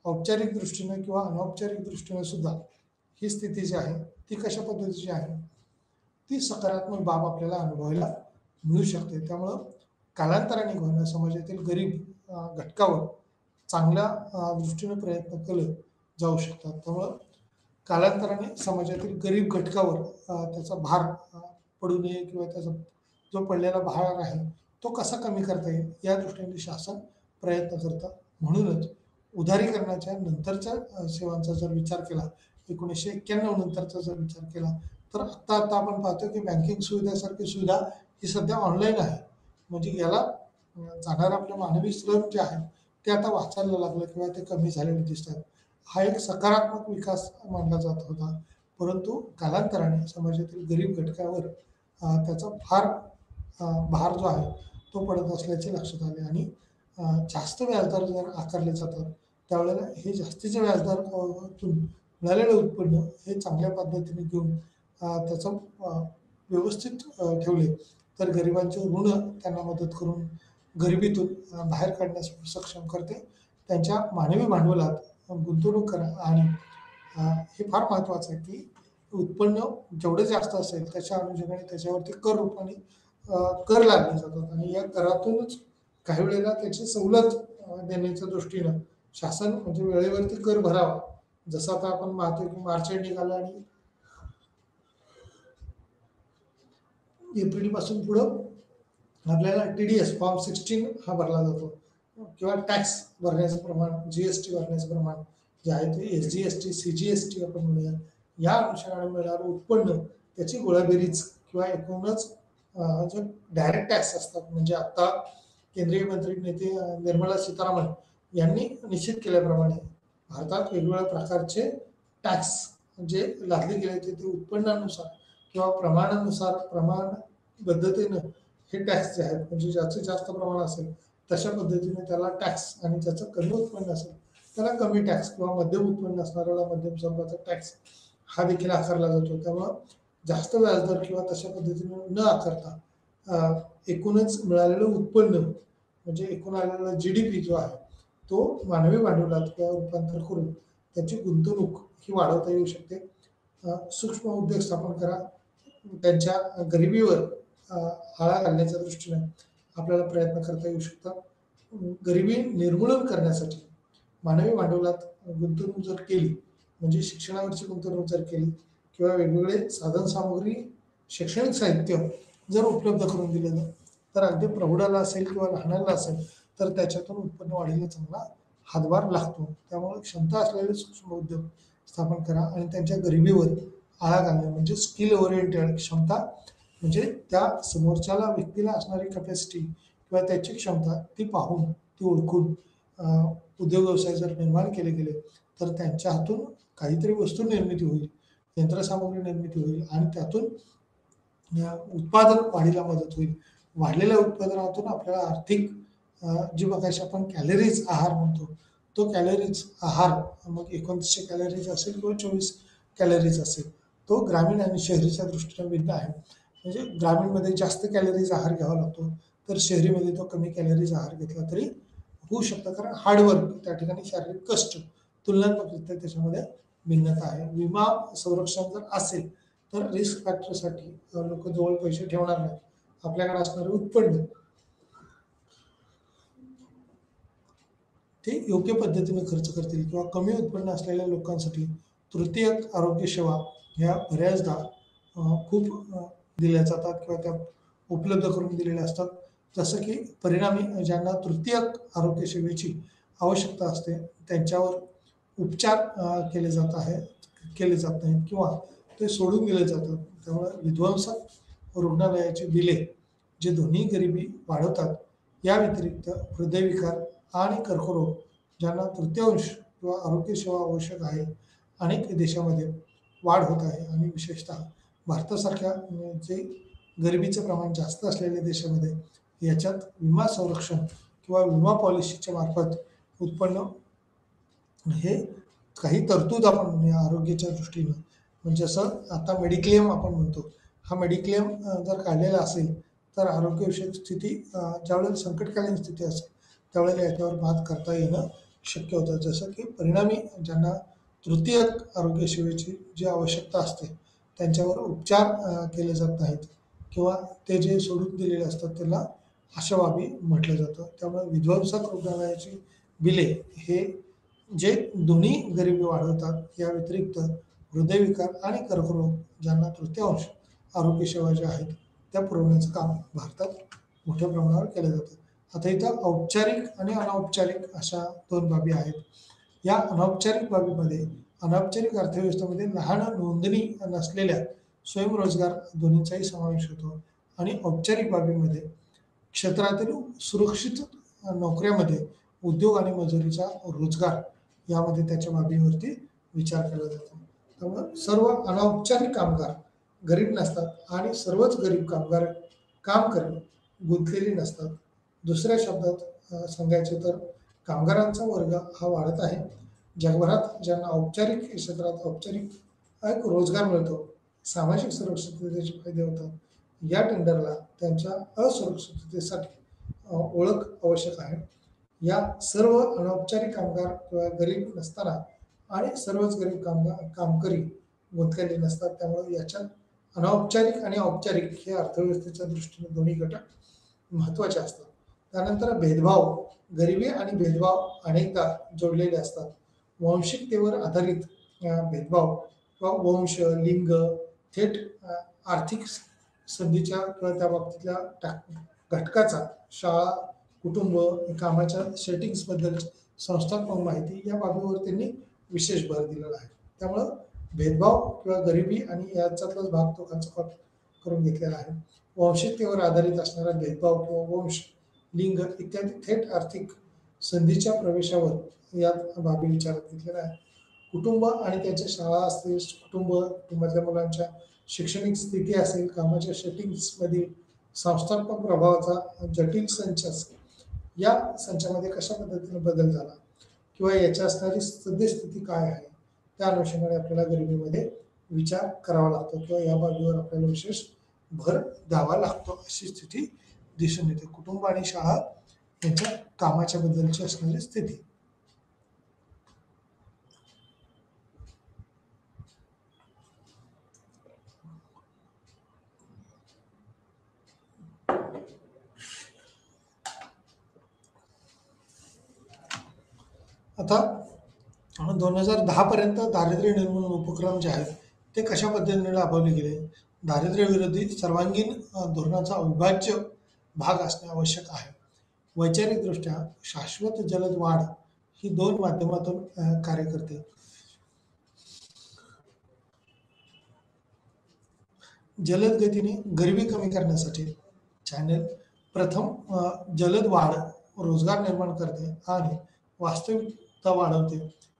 औपचारिक दृष्टीने किंवा अनौपचारिक दृष्टीने सुद्धा ही स्थिती जी आहे ती कशा पद्धतीची आहे ती सकारात्मक बाब आपल्याला अनुभवायला मिळू शकते. त्यामुळं कालांतराने होणं समाजातील गरीब घटकावर चांगल्या दृष्टीने प्रयत्न केले जाऊ शकतात. त्यामुळं कालांतराने समाजातील गरीब घटकावर त्याचा भार पडू नये किंवा त्याचा जो पडलेला भार आहे तो कसा कमी करता येईल या दृष्टीने शासन प्रयत्न करतं. म्हणूनच उदारीकरणाच्या नंतरच्या सेवांचा जर विचार केला 1991 नंतरचा जर विचार केला तर आता आपण पाहतो की बँकिंग सुविधासारखी सुविधा ही सध्या ऑनलाईन आहे. म्हणजे याला जाणारं आपलं मानवी श्रम जे आहे ते आता वाचायला लागलं किंवा ते कमी झालेले दिसतात. हा एक सकारात्मक विकास मानला जात होता. परंतु कालांतराने समाजातील गरीब घटकावर त्याचा फार भार जो आहे तो पडत असल्याचे लक्षात आले आणि जास्त व्याजदर जर आकारले जातात त्यावेळेला हे जास्तीचे व्याजदरातून मिळालेलं उत्पन्न हे चांगल्या पद्धतीने घेऊन त्याचं व्यवस्थित ठेवले तर गरिबांचे ऋण त्यांना मदत करून गरिबीतून बाहेर काढण्यास सक्षम करते. त्यांच्या मानवी भांडवलात गुंतवणूक करा आणि हे फार महत्त्वाचं आहे की उत्पन्न जेवढे जास्त असेल त्याच्या अनुषंगाने त्याच्यावरती कर रूपाने कर लादले जातात आणि या करातूनच काही वेळेला त्याची सवलत देण्याच्या दृष्टीनं शासन म्हणजे वेळेवरती कर भरावा. जसं आता आपण पाहतो की मार्च एंड निघाला आणि एप्रिल पासून पुढं आपल्याला TDS फॉर्म 16 हा भरला जातो किंवा टॅक्स भरण्याचं प्रमाण GST भरण्याचं प्रमाण जे आहे ते SGST CGST आपण म्हणूया. या अनुषंगाने मिळणारं उत्पन्न त्याची गोळाबेरीज किंवा एकूणच जो डायरेक्ट टॅक्स असतात, म्हणजे आता केंद्रीय मंत्री नेते निर्मला सीतारामन यांनी निश्चित केल्याप्रमाणे भारतात वेगवेगळ्या प्रकारचे टॅक्स जे लादले गेले ते उत्पन्नानुसार किंवा प्रमाणानुसार प्रमाणबद्धतेनं हे टॅक्स जे आहेत, म्हणजे ज्याचं जास्त प्रमाण असेल तशा पद्धतीने त्याला टॅक्स, आणि ज्याचं कमी उत्पन्न असेल त्याला कमी टॅक्स, किंवा मध्यम उत्पन्न असणाऱ्याला मध्यम स्वरूपाचा टॅक्स हा देखील आकारला जातो. त्यामुळं जास्त व्याजदर किंवा तशा पद्धतीने न आकारता एकूणच मिळालेलं उत्पन्न, म्हणजे एकूण आलेला GDP जो आहे तो मानवी भांडवलात किंवा रूपांतर करून त्याची गुंतवणूक ही वाढवता येऊ शकते. सूक्ष्म उद्योग स्थापन करा, त्यांच्या गरिबीवर आळा घालण्याच्या दृष्टीने आपल्याला प्रयत्न करता येऊ शकतात. गरिबी निर्मूलन करण्यासाठी मानवी भांडवलात गुंतवणूक जर केली, म्हणजे शिक्षणावरची गुंतवणूक जर केली किंवा वेगवेगळे साधनसामुग्री, शैक्षणिक साहित्य जर उपलब्ध करून दिलं तर अगदी प्रौढाला असेल किंवा लहानाला असेल तर त्याच्यातून उत्पन्न वाढीला चांगला हातभार लागतो. त्यामुळे क्षमता असलेले सूक्ष्म उद्योग स्थापन करा आणि त्यांच्या गरिबीवर आळा घालणे, म्हणजे स्किल ओरिएंटेड क्षमता, म्हणजे त्या समोरच्याला व्यक्तीला असणारी कॅपॅसिटी किंवा त्याची क्षमता ती पाहून ती ओळखून उद्योग व्यवसाय जर निर्माण केले गेले तर त्यांच्या हातून काहीतरी वस्तू निर्मिती होईल, यंत्रसामुग्री निर्मिती होईल आणि त्यातून उत्पादन वाढीला मदत होईल. वाढलेल्या उत्पादनातून आपल्याला आर्थिक जी बघायची आपण कॅलरीज आहार म्हणतो, तो कॅलरीज आहार मग 2900 कॅलरीज असेल किंवा 24 कॅलरीज असेल, तो ग्रामीण आणि शहरीच्या दृष्टीने भिन्न आहे. म्हणजे ग्रामीणमध्ये जास्त कॅलरीज आहार घ्यावा लागतो, तर शहरीमध्ये तो कमी कॅलरीज आहार घेतला तरी होऊ शकतं, कारण हार्डवर्क त्या ठिकाणी शारीरिक कष्ट तुलनात्मक त्याच्यामध्ये भिन्नता आहे. विमा संरक्षण जर असेल तर रिस्क फॅक्टरसाठी लोक जवळ पैसे ठेवणार नाही. आपल्याकडे असणारे उत्पन्न ते योग्य पद्धतीने खर्च करतील, किंवा कमी उत्पन्न असलेल्या लोकांसाठी तृतीयक आरोग्य सेवा ह्या बऱ्याचदा खूप दिल्या जातात किंवा त्या उपलब्ध करून दिलेल्या असतात. जसं की परिणामी ज्यांना तृतीयक आरोग्य सेवेची आवश्यकता असते त्यांच्यावर उपचार केले जात नाहीत किंवा ते सोडून दिले जातात. त्यामुळे विध्वंसक रुग्णालयाची बिले जे दोन्ही गरिबी वाढवतात, या व्यतिरिक्त हृदयविकार आणि कर्करोग ज्यांना तृतीयांश किंवा आरोग्य सेवा आवश्यक आहे, अनेक देशामध्ये वाढ होत आहे. आणि विशेषतः भारतासारख्या जे गरिबीचं प्रमाण जास्त असलेल्या देशामध्ये याच्यात विमा संरक्षण किंवा विमा पॉलिसीच्या मार्फत उत्पन्न हे काही तरतूद आपण म्हणूया आरोग्याच्या दृष्टीनं, म्हणजे जसं आता मेडिक्लेम आपण म्हणतो, हा मेडिक्लेम जर काढलेला असेल तर आरोग्यविषयक स्थिती ज्यावेळेला संकटकालीन स्थिती असेल त्यावेळेला याच्यावर मात करता येणं शक्य होतं. जसं की परिणामी ज्यांना तृतीयक आरोग्य सेवेची जी आवश्यकता असते त्यांच्यावर उपचार केले जात नाहीत किंवा ते जे सोडून दिलेले असतात त्याला अशा बाबी म्हटलं जातं. त्यामुळे विध्वंसक रुग्णालयाची बिले हे जे दोन्ही गरिबी वाढवतात, या व्यतिरिक्त हृदयविकार आणि कर्करोग ज्यांना तृतीयांश आरोग्य सेवा ज्या आहेत त्या पुरवण्याचं काम भारतात मोठ्या प्रमाणावर केलं जातं. आता इथं औपचारिक आणि अनौपचारिक अशा दोन बाबी आहेत. या अनौपचारिक बाबीमध्ये अनौपचारिक अर्थव्यवस्थेमध्ये लहान नोंदणी नसलेल्या स्वयंरोजगार दोन्हींचाही समावेश होतो. आणि औपचारिक बाबीमध्ये क्षेत्रातील सुरक्षित नोकऱ्यामध्ये उद्योग आणि मजुरीचा रोजगार यामध्ये त्याच्या बाबीवरती विचार केला जातो. त्यामुळे सर्व अनौपचारिक कामगार गरीब नसतात आणि सर्वच गरीब कामगार काम करणे गुंतलेले नसतात. दुसऱ्या शब्दात सांगायचे तर कामगारांचा वर्ग हा वाढत आहे. जगभरात ज्यांना औपचारिक क्षेत्रात औपचारिक एक रोजगार मिळतो, सामाजिक सुरक्षिततेचे फायदे होतात, या टेंडरला त्यांच्या असुरक्षिततेसाठी ओळख आवश्यक आहे. या सर्व अनौपचारिक कामगार किंवा गरीब नसताना आणि सर्वच गरीब कामकरी गुंतलेले नसतात. त्यामुळे याच्यात अनौपचारिक आणि औपचारिक हे अर्थव्यवस्थेच्या दृष्टीने दोन्ही घटक महत्त्वाचे असतात. त्यानंतर भेदभाव, गरिबी आणि भेदभाव अनेकदा जोडलेले असतात. वंशिकतेवर आधारित भेदभाव किंवा वंश, लिंग थेट आर्थिक संधीच्या किंवा त्या बाबतीतल्या घटकाचा, शाळा, कुटुंब, कामाच्या सेटिंग्सबद्दल संस्थात्मक माहिती या बाबीवर त्यांनी विशेष भर दिलेला आहे. त्यामुळं भेदभाव किंवा गरिबी आणि याच्यातलाच भाग तो करून घेतलेला आहे. वंशिकतेवर आधारित असणारा भेदभाव किंवा वंश, लिंग इत्यादी थेट आर्थिक संधीच्या प्रवेशावर या बाबी विचारात घेतलेल्या आहेत. कुटुंब आणि त्यांच्या शाळा असतील, कुटुंबातल्या मुलांच्या शैक्षणिक स्थिती असेल, कामाच्या सेटिंग्समधील संस्थात्मक प्रभावाचा जटिल संच असेल, या संचामध्ये कशा पद्धतीने बदल झाला किंवा याच्या असणारी सद्यस्थिती काय आहे, त्या अनुषंगाने आपल्याला गरिबीमध्ये विचार करावा लागतो किंवा या बाबीवर आपल्याला विशेष भर द्यावा लागतो, अशी स्थिती दिसून येते. कुटुंब आणि शाळा यांच्या कामाच्या बद्दलची असणारी स्थिती. आता 2010 पर्यंत दारिद्र्य निर्मूलन उपक्रम जे आहेत ते कशा पद्धतीने राबवले गेले. दारिद्र्य विरोधी सर्वांगीण धोरणाचा अविभाज्य भाग असणे आवश्यक आहे. वैचारिकदृष्ट्या शाश्वत जलद वाढ ही दोन माध्यमातून कार्य करते. जलद गतीने गरिबी कमी करण्यासाठी चॅनल प्रथम जलद वाढ रोजगार निर्माण करते आणि वास्तविकता वाढवते.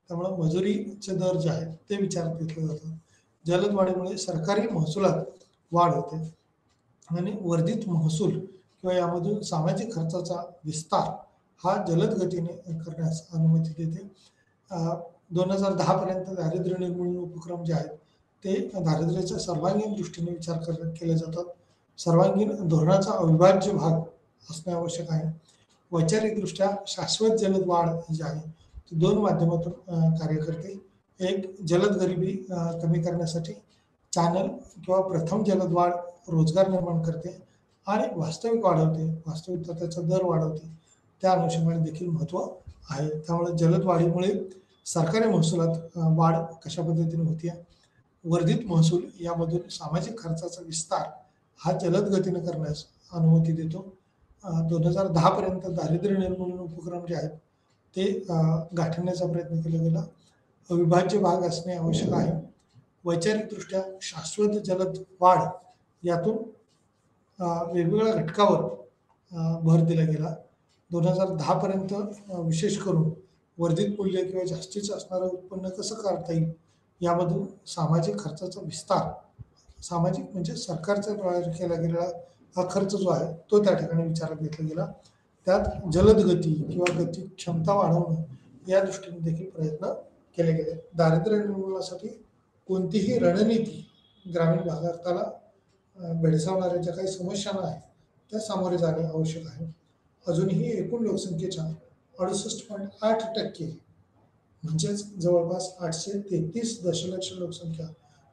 त्यामुळे मजुरीचे दर जे आहेत ते विचारात घेतले जातात. जलद वाढीमुळे सरकारी महसुलात वाढ होते आणि वर्धित महसूल किंवा यामधून सामाजिक खर्चाचा विस्तार हा जलद गतीने करण्यास अनुमती देते. 2010 पर्यंत दारिद्र्य निर्मूलन उपक्रम जे आहेत ते दारिद्र्याच्या सर्वांगीण दृष्टीने विचार केले जातात. सर्वांगीण धोरणाचा अविभाज्य भाग असणे आवश्यक आहे. वैचारिकदृष्ट्या शाश्वत जलद वाढ जी आहे ती दोन माध्यमातून कार्य करते. एक जलद गरिबी कमी करण्यासाठी चॅनल किंवा प्रथम जलद वाढ रोजगार निर्माण करते आणि वास्तविक वाढवते, वास्तविकता त्याचा दर वाढवते, त्या अनुषंगाने देखील महत्त्व आहे. त्यामुळे जलद वाढीमुळे सरकारी महसुलात वाढ कशा पद्धतीने होती, वर्धित महसूल यामधून सामाजिक खर्चाचा विस्तार हा जलद गतीने करण्यास अनुमती देतो. 2010 पर्यंत दारिद्र्य निर्मूलन उपक्रम जे आहेत ते गाठवण्याचा प्रयत्न केला गेला. अविभाज्य भाग असणे आवश्यक आहे. वैचारिकदृष्ट्या शाश्वत जलद वाढ यातून वेगवेगळ्या घटकावर भर दिला गेला. 2010 पर्यंत विशेष करून वर्धित मूल्य किंवा जास्तीचं असणारं उत्पन्न कसं काढता येईल यामधून सामाजिक खर्चाचा विस्तार, सामाजिक म्हणजे सरकारच्या द्वारे केला गेलेला हा खर्च जो आहे तो त्या ठिकाणी विचारात घेतला गेला. त्यात जलद गती किंवा गती क्षमता वाढवणं या दृष्टीने देखील प्रयत्न केले गेले. दारिद्र्य निर्मूलनासाठी कोणतीही रणनीती ग्रामीण भागाला भेडसावणाऱ्या ज्या काही समस्यांना आहेत त्या सामोरे जाणे आवश्यक आहे. अजूनही एकूण लोकसंख्येच्या 68.8% म्हणजेच जवळपास 833 दशलक्ष लोकसंख्या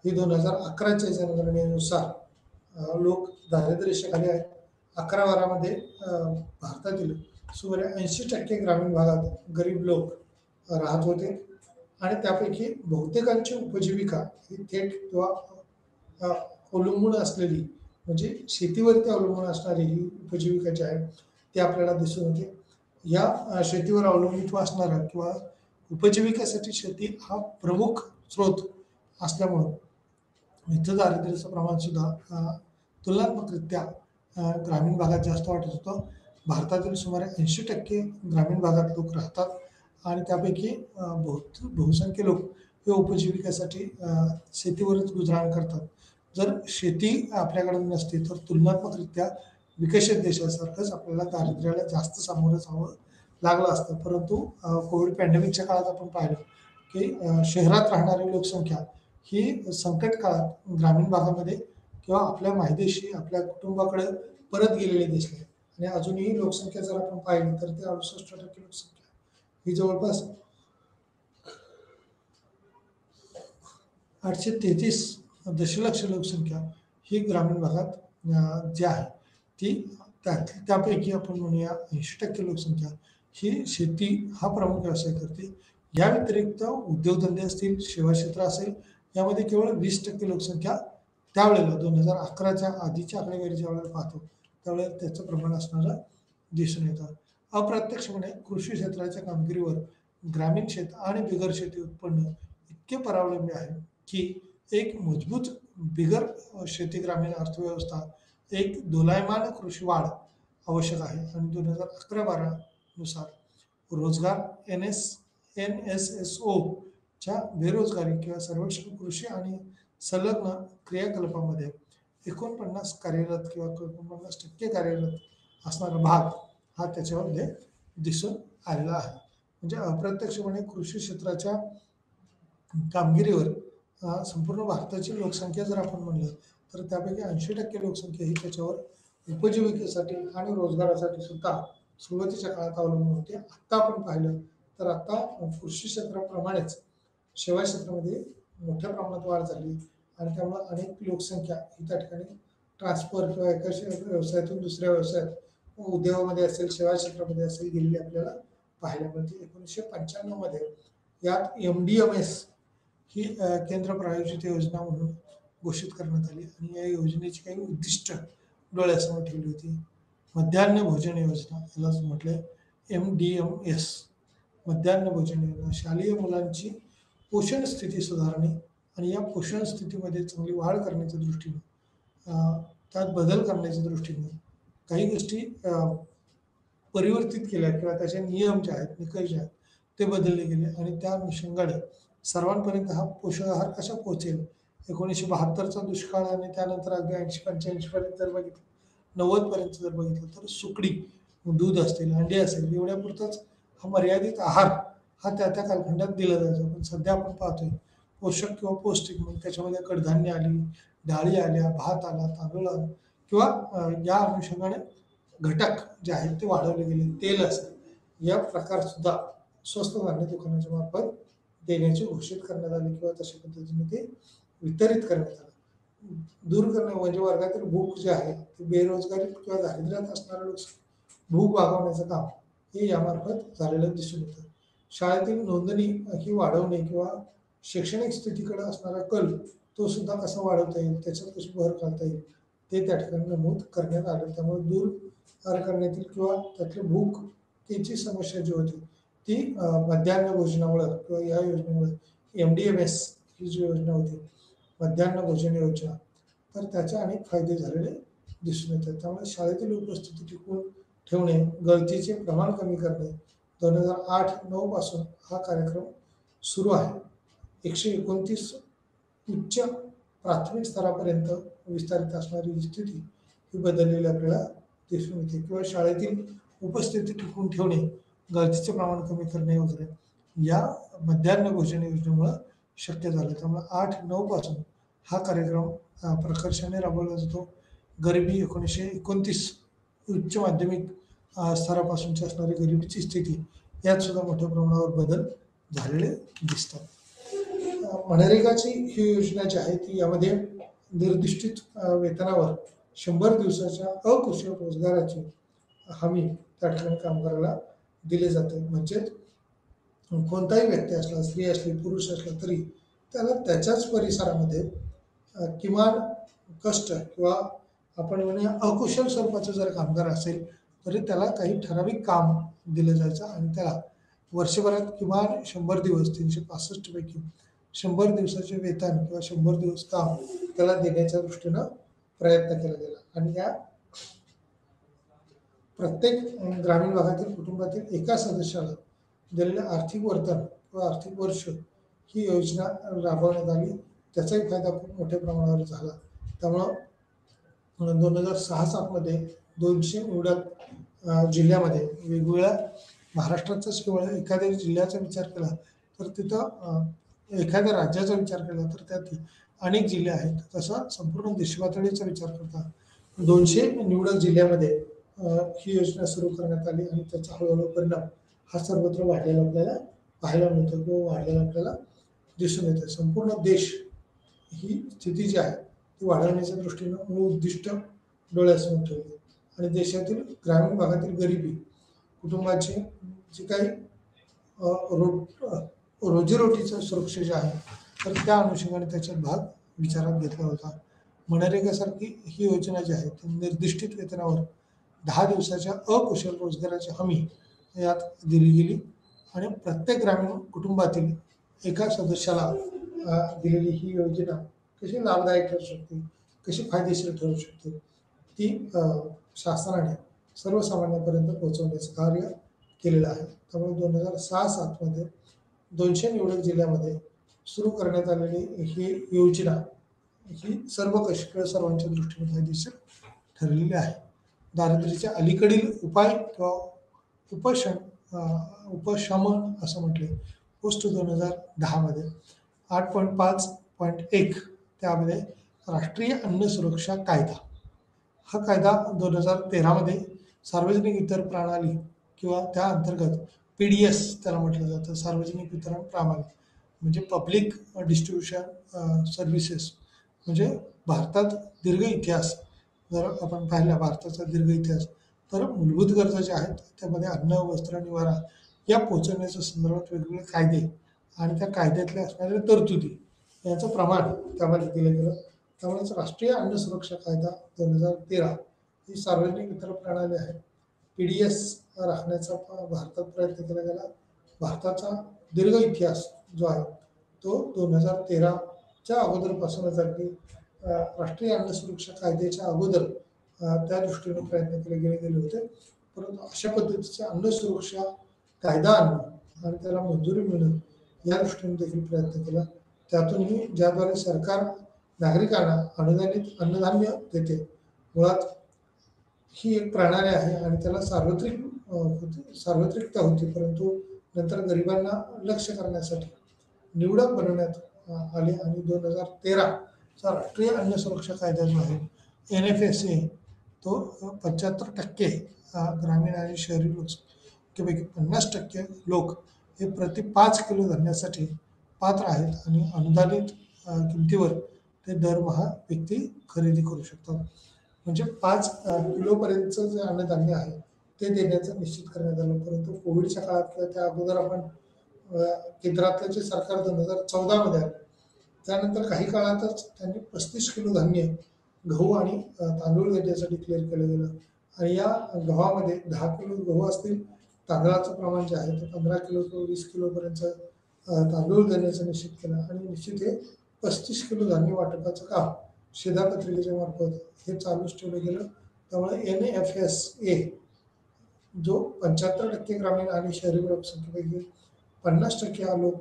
ही 2011च्या जनगणनेनुसार लोक दारिद्र्य रेषेखाली आहेत. 11 भारतातील सुमारे 80% ग्रामीण भागात गरीब लोक राहत होते आणि त्यापैकी बहुतेकांची उपजीविका ही थेट किंवा अवलंबून असलेली म्हणजे शेतीवरती अवलंबून असणारी ही उपजीविका जी आहे ती आपल्याला दिसून येते. या शेतीवर अवलंबित्व असणारा किंवा उपजीविकेसाठी शेती हा प्रमुख स्रोत असल्यामुळं इथं दारिद्र्याचं प्रमाण सुद्धा तुलनात्मकरित्या ग्रामीण भागात जास्त वाटत होतं. भारतातील सुमारे 80% ग्रामीण भागात लोक राहतात आणि त्यापैकी बहुसंख्य लोक हे उपजीविकेसाठी शेतीवरच गुजराण करतात. जर शेती आपल्याकडे नसती तर तुलनात्मकरित्या विकसित देशासारखंच आपल्याला दारिद्र्याला जास्त सामोरं जावं लागलं असतं. परंतु कोविड पॅन्डेमिकच्या काळात आपण पाहिलं की शहरात राहणारी लोकसंख्या ही संकट काळात ग्रामीण भागामध्ये किंवा आपल्या मायदेशी आपल्या कुटुंबाकडे परत गेलेली दिसली आणि अजूनही लोकसंख्या जर आपण पाहिली तर ते 68% लोकसंख्या ही जवळपास 833 दशलक्ष लोकसंख्या ही ग्रामीण भागात जी आहे ती त्यापैकी आपण म्हणूया 80% लोकसंख्या ही शेती हा प्रमुख व्यवसाय करते. या व्यतिरिक्त उद्योगधंदे असतील, सेवा क्षेत्र असेल यामध्ये केवळ 20% लोकसंख्या त्यावेळेला 2011च्या आधीच्या आकडेवारी ज्यावेळेला पाहतो त्यावेळेला त्याचं प्रमाण असणारं दिसून येतं. अप्रत्यक्षपणे कृषी क्षेत्राच्या कामगिरीवर ग्रामीण शेत आणि बिगर शेती उत्पन्न इतके परावलंबी आहे की एक मजबूत बिगर शेती ग्रामीण अर्थव्यवस्था एक दोलायमान कृषी वाढ आवश्यक आहे आणि 2011-12 नुसार रोजगार NSSO च्या बेरोजगारी किंवा सर्वेक्षण कृषी आणि संलग्न क्रियाकलापामध्ये 49 कार्यरत किंवा 49% कार्यरत असणारा भाग हा त्याच्यामध्ये दिसून आलेला आहे. म्हणजे अप्रत्यक्षपणे कृषी क्षेत्राच्या कामगिरीवर संपूर्ण भारताची लोकसंख्या जर आपण म्हणलं तर त्यापैकी 80% लोकसंख्या ही त्याच्यावर उपजीविकेसाठी आणि रोजगारासाठी सुद्धा सुरुवातीच्या काळात अवलंबून होते. आत्ता आपण पाहिलं तर आता कृषी क्षेत्राप्रमाणेच सेवा क्षेत्रामध्ये मोठ्या प्रमाणात वाढ झाली आणि त्यामुळे अनेक लोकसंख्या ही त्या ठिकाणी ट्रान्सफर किंवा एका व्यवसायातून दुसऱ्या व्यवसायात उद्योगामध्ये असेल, सेवा क्षेत्रामध्ये असेल गेलेली आपल्याला पाहायला मिळते. 1995 मध्ये यात MDMS ही केंद्र प्रायोजित योजना म्हणून घोषित करण्यात आली आणि या योजनेची काही उद्दिष्ट डोळ्यासमोर ठेवली होती. मध्यान्ह भोजन योजना यालाच म्हटलंय MDMS. मध्यान्ह भोजन योजना शालेय मुलांची पोषण स्थिती सुधारणे आणि या पोषण स्थितीमध्ये चांगली वाढ करण्याच्या दृष्टीने त्यात बदल करण्याच्या दृष्टीने काही गोष्टी परिवर्तित केल्या किंवा त्याचे नियम जे आहेत, निकष जे आहेत ते बदलले गेले आणि त्या अनुषंगाने सर्वांपर्यंत हा पोषक आहार कसा पोहोचेल. 1972चा दुष्काळ आणि त्यानंतर अगदी 80-85 पर्यंत जर बघितलं, 90 पर्यंत जर बघितलं तर सुकडी, दूध असतील, अंडे असेल एवढ्यापुरताच हा मर्यादित आहार हा त्या त्या कालखंडात दिला जायचा. पण सध्या आपण पाहतोय पोषक किंवा पौष्टिक मग त्याच्यामध्ये कडधान्य आली, डाळी आल्या, भात आला, तांदूळ आला किंवा या अनुषंगाने घटक जे आहेत ते वाढवले गेले. तेल असेल या प्रकार सुद्धा स्वस्त धान्य दुकानाच्या मार्फत देण्याचे घोषित करण्यात आले किंवा तशा पद्धतीने ते वितरित करण्यात आलं. दूर करणे म्हणजे वर्गातील भूक जे आहे ते बेरोजगारी किंवा दारिद्र्यात असणाऱ्या लोक भूक भागवण्याचं काम हे यामार्फत झालेलं दिसून येतं. शाळेतील नोंदणी ही वाढवणे किंवा शैक्षणिक स्थितीकडे असणारा कल तो सुद्धा कसा वाढवता येईल, त्याच्यात कशी भर घालता येईल ते त्या ठिकाणी नमूद करण्यात आलं. त्यामुळे दूर करण्यातील किंवा त्यातली भूकची समस्या जी होती ती मध्यान्ह भोजनामुळे किंवा या योजनेमुळे MDMS ही जी योजना होती मध्यान्ह भोजन योजना तर त्याचे अनेक फायदे झालेले दिसून येतात. त्यामुळे शाळेतील उपस्थिती टिकवून ठेवणे, गळतीचे प्रमाण कमी करणे 2008-9 पासून हा कार्यक्रम सुरू आहे. 129 उच्च प्राथमिक स्तरापर्यंत विस्तारित असणारी स्थिती ही बदललेली आपल्याला दिसून येते. किंवा शाळेतील उपस्थिती टिकवून ठेवणे, गळतीचे प्रमाण कमी करणे वगैरे या मध्यान्ह भोजन योजनेमुळे शक्य झालं. त्यामुळे 8-9 पासून हा कार्यक्रम प्रकर्षाने राबवला जातो. गरिबी 1929 उच्च माध्यमिक स्तरापासूनची असणारी गरिबीची स्थिती यात सुद्धा मोठ्या प्रमाणावर बदल झालेले दिसतात. मनरेगाची ही योजना जी आहे ती यामध्ये निर्दिष्टित वेतनावर 100 दिवसाच्या अकुशल रोजगाराची हमी त्या ठिकाणी कामगाराला दिले जाते. म्हणजे कोणताही व्यक्ती असला, स्त्री असली, पुरुष असला तरी त्याला त्याच्याच परिसरामध्ये किमान कष्ट किंवा आपण म्हणूया अकुशल स्वरूपाचं जर कामगार असेल तरी त्याला काही ठराविक काम दिलं जायचं आणि त्याला वर्षभरात किमान 100 दिवस 365 पैकी 100 दिवसाचे वेतन किंवा 100 दिवस काम त्याला देण्याच्या दृष्टीनं प्रयत्न केला गेला. आणि या प्रत्येक ग्रामीण भागातील कुटुंबातील एका सदस्याला दिलेलं आर्थिक वर्तन किंवा आर्थिक वर्ष ही योजना राबवण्यात आली. त्याचाही फायदा खूप मोठ्या प्रमाणावर झाला. त्यामुळं 2006-07 मध्ये 200 निवडक जिल्ह्यामध्ये वेगवेगळ्या महाराष्ट्राचाच केवळ एखाद्या जिल्ह्याचा विचार केला तर तिथं एखाद्या राज्याचा विचार केला तर त्यात अनेक जिल्हे आहेत. तसा संपूर्ण देशपातळीचा विचार करता 200 निवडक जिल्ह्यामध्ये ही योजना सुरू करण्यात आली आणि त्याचा हळूहळू परिणाम हा सर्वत्र वाढलेला आपल्याला पाहायला मिळतो किंवा वाढलेला आपल्याला दिसून येतं. संपूर्ण देश ही स्थिती जी आहे ती वाढवण्याच्या दृष्टीनं मूळ उद्दिष्ट डोळ्यासमोर ठेवले आणि देशातील ग्रामीण भागातील गरिबी कुटुंबाची जी काही रोजीरोटीचं सुरक्षा जे आहे तर त्या अनुषंगाने त्याचा भाग विचारात घेतला होता. मनरेगासारखी ही योजना जी आहे ती निर्दिष्टित वेतनावर 10 दिवसाच्या अकुशल रोजगाराची हमी यात दिली गेली आणि प्रत्येक ग्रामीण कुटुंबातील एका सदस्याला दिलेली ही योजना कशी लाभदायक ठरू शकते, कशी फायदेशीर ठरू शकते ती शासनाने सर्वसामान्यांपर्यंत पोहोचवण्याचं कार्य केलेलं आहे. त्यामुळे 2006-07 मध्ये 200 निवडक जिल्ह्यामध्ये सुरू करण्यात आलेली ही योजना ही सर्व कष्ट सर्वांच्या दृष्टीने फायदेशीर ठरलेली आहे. दारिद्र्याच्या अलीकडील उपाय किंवा उपशम उपशमन असं म्हटले पोस्ट 2010 मध्ये 8.5.1 त्यामध्ये राष्ट्रीय अन्न सुरक्षा कायदा, हा कायदा 2013 मध्ये सार्वजनिक वितरण प्रणाली किंवा त्या अंतर्गत PDS त्याला म्हटलं जातं, सार्वजनिक वितरण प्रणाली म्हणजे पब्लिक डिस्ट्रीब्युशन सर्व्हिसेस. म्हणजे भारतात दीर्घ इतिहास जर आपण पाहिला, भारताचा दीर्घ इतिहास, तर मूलभूत गरजा ज्या आहेत त्यामध्ये अन्न, वस्त्र, निवारा या पोहोचवण्याच्या संदर्भात वेगवेगळे कायदे आणि त्या कायद्यातल्या असणाऱ्या तरतुदी याचं प्रमाण त्यामध्ये दिलं गेलं. त्यामुळेच राष्ट्रीय अन्न सुरक्षा कायदा 2013 ही सार्वजनिक वितरण प्रणाली आहे. PDS राखण्याचा भारतात प्रयत्न केला गेला. भारताचा दीर्घ इतिहास जो आहे तो 2013च्या अगोदरपासूनच अगदी राष्ट्रीय अन्न सुरक्षा कायद्याच्या अगोदर त्या दृष्टीने प्रयत्न केले गेले होते. परंतु अशा पद्धतीचा अन्न सुरक्षा कायदा आणणं आणि त्याला मंजुरी मिळणं या दृष्टीने देखील प्रयत्न केला. त्यातूनही ज्याद्वारे सरकार नागरिकांना अनुदानित अन्नधान्य देते, मुळात ही एक प्रणाली आहे आणि त्याला सार्वत्रिकता होती, परंतु नंतर गरिबांना लक्ष करण्यासाठी निवडक बनवण्यात आले आणि 2013चा राष्ट्रीय अन्न सुरक्षा कायदा जो आहे NFSA तो 75% ग्रामीण आणि शहरी लोकसंख्येपैकी 50% लोक हे प्रति 5 किलो धान्यासाठी पात्र आहेत आणि अनुदानित किमतीवर ते दरमहा व्यक्ती खरेदी करू शकतात. म्हणजे 5 किलोपर्यंतचं जे अन्नधान्य आहे ते देण्याचं निश्चित करण्यात आलं. परंतु कोविडच्या काळात किंवा त्या अगोदर आपण केंद्रातलं जे सरकार 2014 मध्ये आलं, त्यानंतर काही काळातच त्यांनी 35 किलो धान्य, गहू आणि तांदूळ देण्याचं डिक्लेअर केलं गेलं. आणि या गव्हामध्ये 10 किलो गहू असतील, तांदळाचं प्रमाण जे आहे ते 15 किलो किंवा 20 किलोपर्यंत तांदूळ देण्याचं निश्चित केलं आणि निश्चित हे 35 किलो धान्य वाटपाचं काम शिधापत्रिकेच्या मार्फत हे चालूच ठेवलं गेलं. त्यामुळे NFSA जो 75% ग्रामीण आणि शहरी लोकसंख्येपैकी 50% लोक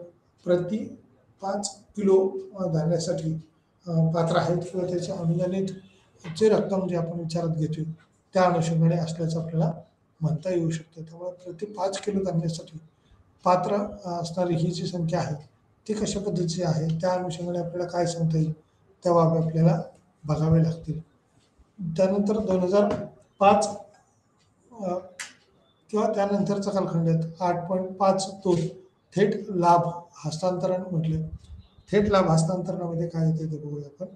प्रति 5 किलो धान्यासाठी पात्र आहेत किंवा त्याच्या अनुदानित जे रक्कम जे आपण विचारात घेतो त्या अनुषंगाने असल्याचं आपल्याला म्हणता येऊ शकतं. त्यामुळे प्रति 5 किलो धान्यासाठी पात्र असणारी ही जी संख्या आहे ती कशा पद्धतीची आहे त्या अनुषंगाने आपल्याला काय सांगता येईल त्या बाबी आपल्याला बघावे लागतील. त्यानंतर 2005 किंवा त्यानंतरचा कालखंडात 8.5 थेट लाभ हस्तांतरण म्हटले. थेट लाभ हस्तांतरणामध्ये काय येते ते बघूया आपण.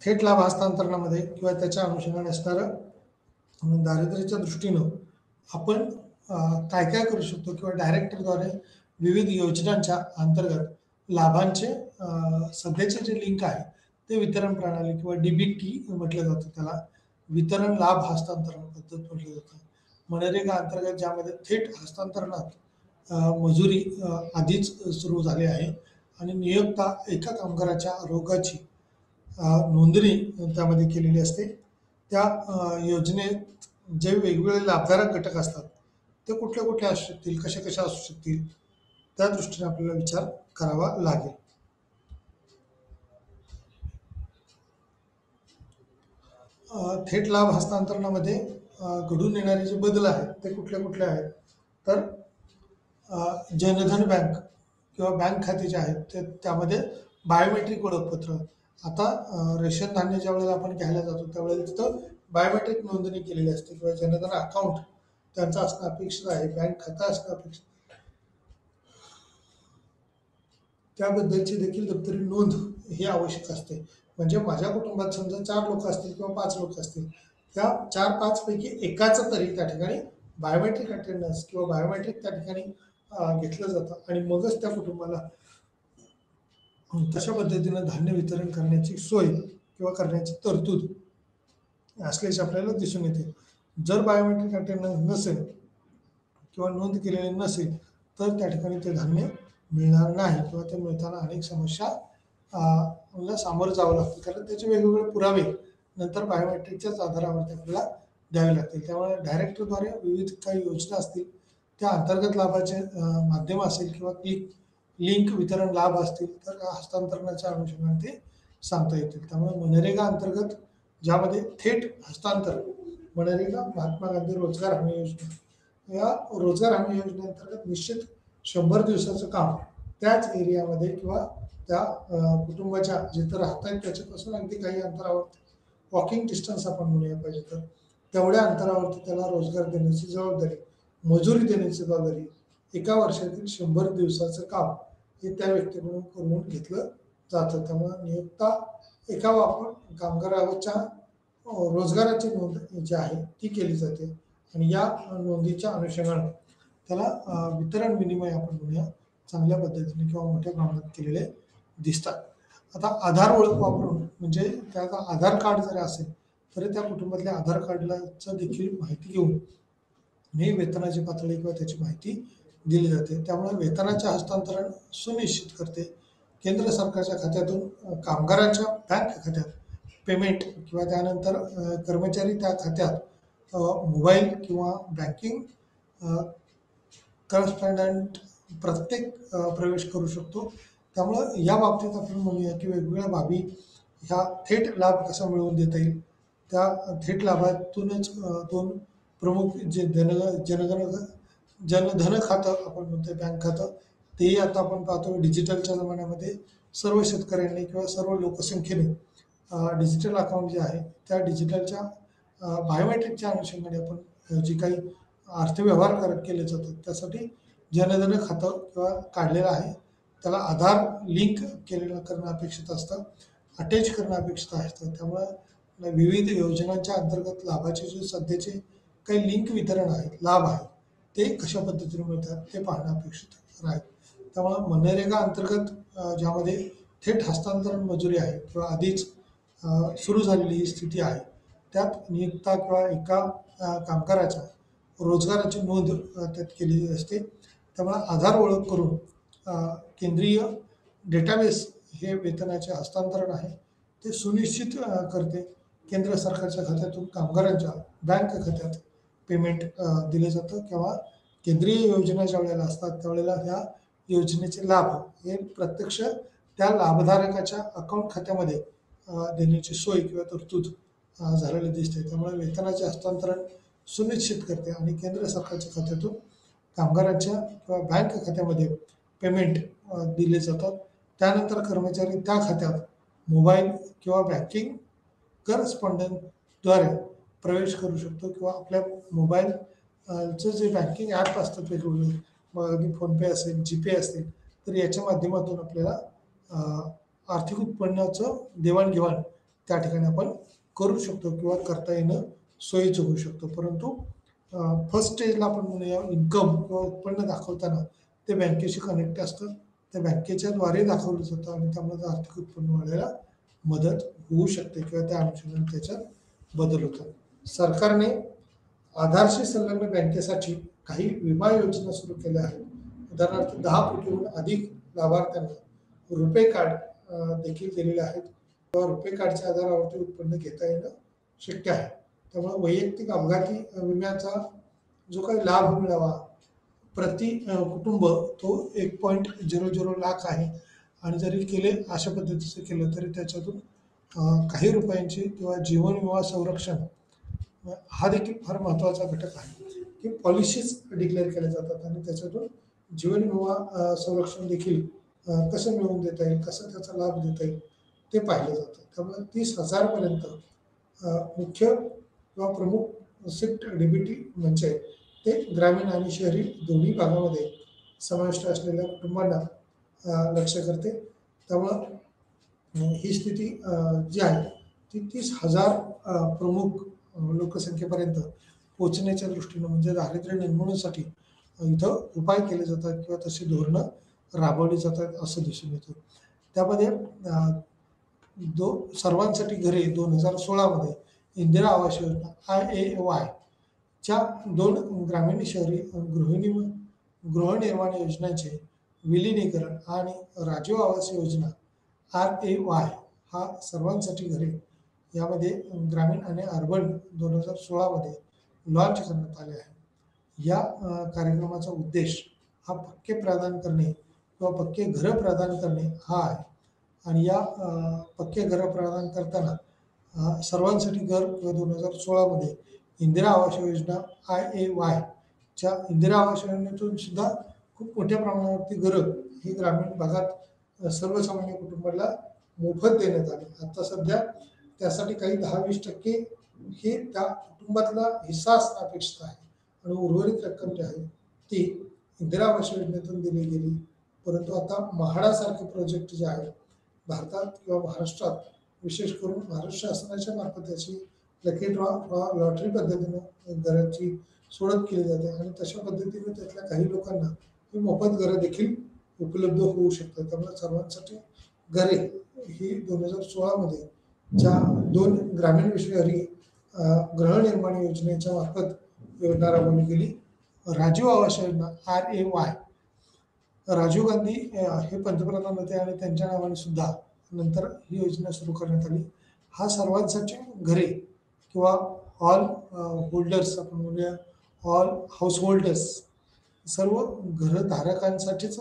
थेट लाभ हस्तांतरणामध्ये किंवा त्याच्या अनुषंगाने असणारं दारिद्र्याच्या दृष्टीनं आपण काय काय करू शकतो किंवा डायरेक्टरद्वारे विविध योजनांच्या अंतर्गत लाभांचे सध्याचे जे लिंक आहे ते वितरण प्रणाली किंवा DBT म्हटलं जातं, त्याला वितरण लाभ हस्तांतरण पद्धत म्हटलं जातं. मनरेगा अंतर्गत ज्यामध्ये थेट हस्तांतरणात मजुरी आधीच सुरू झाली आहे आणि नियोक्ता एका कामगाराच्या आरोग्याची नोंदणी त्यामध्ये केलेली असते. त्या योजनेत जे वेगवेगळे लाभधारक घटक असतात ते कुठल्या कुठल्या असू शकतील, कशा कशा असू शकतील त्या दृष्टीने आपल्याला विचार करावा लागेल. थेट लाभ हस्तांतरणामध्ये घडून येणारे जे बदल आहेत ते कुठले कुठले आहेत तर जनधन बँक किंवा बँक खाते जे आहेत ते त्यामध्ये बायोमेट्रिक ओळखपत्र. आता रेशन धान्य ज्या वेळेला आपण घ्यायला जातो त्यावेळेला तिथं बायोमेट्रिक नोंदणी केलेली असते किंवा जनधन अकाउंट त्यांचं असणं अपेक्षित आहे, बँक खातं असणं अपेक्षित, त्याबद्दलची देखील दप्तरी नोंद ही आवश्यक असते. म्हणजे माझ्या कुटुंबात समजा 4 लोक असतील किंवा 5 लोक असतील, त्या 4-5 पैकी एकाचं तरी त्या ठिकाणी बायोमेट्रिक अटेंडन्स किंवा बायोमेट्रिक त्या ठिकाणी घेतलं जातं आणि मगच त्या कुटुंबाला तशा पद्धतीनं धान्य वितरण करण्याची सोय किंवा करण्याची तरतूद असल्याचे आपल्याला दिसून येते. जर बायोमेट्रिक अटेंडन्स नसेल किंवा नोंद केलेली नसेल तर त्या ठिकाणी ते धान्य मिळणार नाही किंवा ते मिळताना अनेक समस्या ला सामोरं जावं लागतं, कारण त्याचे वेगवेगळे पुरावे नंतर बायोमेट्रिकच्याच आधारावरती आपल्याला द्यावे लागतील. त्यामुळे डायरेक्टरद्वारे विविध काही योजना असतील, त्या अंतर्गत लाभाचे माध्यम असेल किंवा लिंक वितरण लाभ असतील तर हस्तांतरणाच्या अनुषंगाने ते सांगता येतील. त्यामुळे मनरेगा अंतर्गत ज्यामध्ये थेट हस्तांतरण, मनरेगा महात्मा गांधी रोजगार हमी योजना, या रोजगार हमी योजनेअंतर्गत निश्चित 100 दिवसाचं काम त्याच एरियामध्ये किंवा त्या कुटुंबाच्या जिथं राहत आहेत त्याच्यापासून अगदी काही अंतरावरती, वॉकिंग डिस्टन्स आपण म्हणूया पाहिजे तर, तेवढ्या अंतरावरती त्याला रोजगार देण्याची जबाबदारी, मजुरी देण्याची जबाबदारी, एका वर्षातील 100 दिवसाचं काम हे त्या व्यक्तीकडून करून घेतलं जातं. त्यामुळे नियोक्ता एका कामगाराच्या रोजगाराची नोंद जी आहे ती केली जाते आणि या नोंदीच्या अनुषंगाने त्याला वितरण विनिमय आपण म्हणूया चांगल्या पद्धतीने किंवा मोठ्या प्रमाणात केलेले दिसतात. आता आधार ओळख वापरून, म्हणजे त्याचा आधार कार्ड जर असेल तर त्या कुटुंबातल्या आधार कार्डलाच देखील माहिती घेऊन ही वेतनाची पातळी किंवा त्याची माहिती दिली जाते. त्यामुळे वेतनाचे हस्तांतरण सुनिश्चित करते. केंद्र सरकारच्या खात्यातून कामगाराच्या बँक खात्यात पेमेंट किंवा त्यानंतर कर्मचारी त्या खात्यात मोबाईल किंवा बँकिंग करस्पॉन्डंट प्रत्येक प्रवेश करू शकतो. त्यामुळं या बाबतीत आपण म्हणूया की वेगवेगळ्या बाबी ह्या थेट लाभ कसा मिळवून देता येईल, त्या थेट लाभातूनच दोन प्रमुख जे जनधन खातं आपण म्हणतोय, बँक खातं, तेही आता आपण पाहतो डिजिटलच्या जमान्यामध्ये सर्व शेतकऱ्यांनी किंवा सर्व लोकसंख्येने डिजिटल अकाउंट जे आहे त्या डिजिटलच्या बायोमेट्रिकच्या अनुषंगाने आपण जी काही अर्थव्यवहार केले जातात त्यासाठी जनधन खातं किंवा काढलेलं आहे, त्याला आधार लिंक केलेलं करणं अपेक्षित असतं, अटॅच करणं अपेक्षित असतं. त्यामुळे विविध योजनांच्या अंतर्गत लाभाचे जे सध्याचे काही लिंक वितरण आहेत, लाभ आहेत, ते कशा पद्धतीने मिळतात ते पाहणं अपेक्षित राहील. त्यामुळे मनरेगा अंतर्गत ज्यामध्ये थेट हस्तांतरण मजुरी आहे किंवा आधीच सुरू झालेली ही स्थिती आहे, त्यात नियुक्ता किंवा एका कामगाराच्या रोजगाराची नोंद त्यात केलेली असते. त्यामुळे आधार ओळख करून केंद्रीय डेटाबेस हे वेतनाचे हस्तांतरण आहे ते सुनिश्चित करते. केंद्र सरकारच्या खात्यातून कामगारांच्या बँक खात्यात पेमेंट दिलं जातं किंवा केंद्रीय योजना ज्या वेळेला असतात त्यावेळेला ह्या योजनेचे लाभ हे प्रत्यक्ष त्या लाभधारकाच्या अकाउंट खात्यामध्ये देण्याची सोय किंवा तरतूद झालेली दिसते. त्यामुळे वेतनाचे हस्तांतरण सुनिश्चित करते आणि केंद्र सरकारच्या खात्यातून कामगारांच्या किंवा बँक खात्यामध्ये पेमेंट दिले जातात. त्यानंतर कर्मचारी त्या खात्यात मोबाईल किंवा बँकिंग करस्पॉन्डंटद्वारे प्रवेश करू शकतो किंवा आपल्या मोबाईलचं जे बँकिंग ॲप असतात वेगवेगळे, मग अगदी फोनपे असेल, जीपे असेल, तर याच्या माध्यमातून आपल्याला आर्थिक उत्पन्नाचं देवाणघेवाण त्या ठिकाणी आपण करू शकतो किंवा करता येणं सोयीचं होऊ शकतो. परंतु फर्स्ट स्टेजला आपण म्हणूया इन्कम किंवा उत्पन्न दाखवताना ते बँकेशी कनेक्ट असतं, त्या बँकेच्याद्वारे दाखवलं जातं आणि त्यामुळे आर्थिक उत्पन्न वाढायला मदत होऊ शकते किंवा त्या अनुषंगाने त्याच्यात बदल होतात. सरकारने आधारशी संलग्न बँकेसाठी काही विमा योजना सुरू केल्या आहेत. उदाहरणार्थ 10 कोटीहून अधिक लाभार्थ्यांना रुपे कार्ड देखील दिलेले आहेत किंवा रुपे कार्डच्या आधारावरती उत्पन्न घेता येणं शक्य आहे. त्यामुळे वैयक्तिक अपघाती विम्याचा जो काही लाभ मिळावा प्रति कुटुंब तो 1.00 लाख आहे आणि जरी केले अशा पद्धतीचं केलं तरी त्याच्यातून काही रुपयांची किंवा जीवन विमा संरक्षण हा देखील फार महत्त्वाचा घटक आहे की पॉलिसीज डिक्लेअर केल्या जातात आणि त्याच्यातून जीवन विमा संरक्षण देखील कसं मिळवून देता येईल, कसं त्याचा लाभ देता येईल ते पाहिलं जातं. त्यामुळे 30,000 पर्यंत मुख्य किंवा प्रमुख सिफ्ट डीबीटी म्हणजे ते ग्रामीण आणि शहरी दोन्ही भागामध्ये समाविष्ट असलेल्या कुटुंबांना लक्ष करते. त्यामुळं ही स्थिती जी आहे ती 30,000 प्रमुख लोकसंख्येपर्यंत पोहोचण्याच्या दृष्टीनं म्हणजे दारिद्र्य निर्मूलनासाठी इथं उपाय केले जातात किंवा तशी धोरणं राबवली जातात असं दिसून येतं. त्यामध्ये सर्वांसाठी घरे 2016 मध्ये इंदिरा आवास योजना IAY च्या 2 ग्रामीण शहरी गृहनिर्माण योजनांचे विलिनीकरण आणि राजीव आवास योजना RAY हा सर्वांसाठी घरे यामध्ये ग्रामीण आणि अर्बन 2016 मध्ये लॉन्च करण्यात आले आहे. या कार्यक्रमाचा उद्देश हा पक्के प्रदान करणे किंवा पक्के घरं प्रदान करणे हा आहे. आणि या पक्के घरं प्रदान करताना सर्वांसाठी घर किंवा 2016 मध्ये इंदिरा आवास योजना IAY च्या इंदिरा आवास योजनेतून सुद्धा खूप मोठ्या प्रमाणावरती घरं ही ग्रामीण भागात सर्वसामान्य कुटुंबाला मोफत देण्यात आली. आता सध्या त्यासाठी काही 10-20% हे त्या कुटुंबातला हिस्सा असणं अपेक्षित आहे आणि उर्वरित रक्कम जी आहे ती इंदिरा आवास योजनेतून दिली गेली. परंतु आता म्हाडासारखे प्रोजेक्ट जे आहेत भारतात किंवा महाराष्ट्रात, विशेष करून महाराष्ट्र शासनाच्या मार्फत याची लकी ड्रॉ लॉटरी पद्धतीनं घराची सोडत केली जाते आणि तशा पद्धतीने त्यातल्या काही लोकांना ही मोफत घरं देखील उपलब्ध होऊ शकतात. त्यामुळे सर्वांसाठी घरे ही 2016 मध्ये ज्या 2 ग्रामीण शहरी गृहनिर्माण योजनेच्या मार्फत योजना राबवली गेली. राजीव आवास योजना RAY राजीव गांधी हे पंतप्रधान होते आणि त्यांच्या नावाने सुद्धा नंतर ही योजना सुरू करण्यात आली. हा सर्वांसाठी घरे किंवा ऑल होल्डर्स आपण म्हणूया, ऑल हाऊस होल्डर्स सर्व घरधारकांसाठीच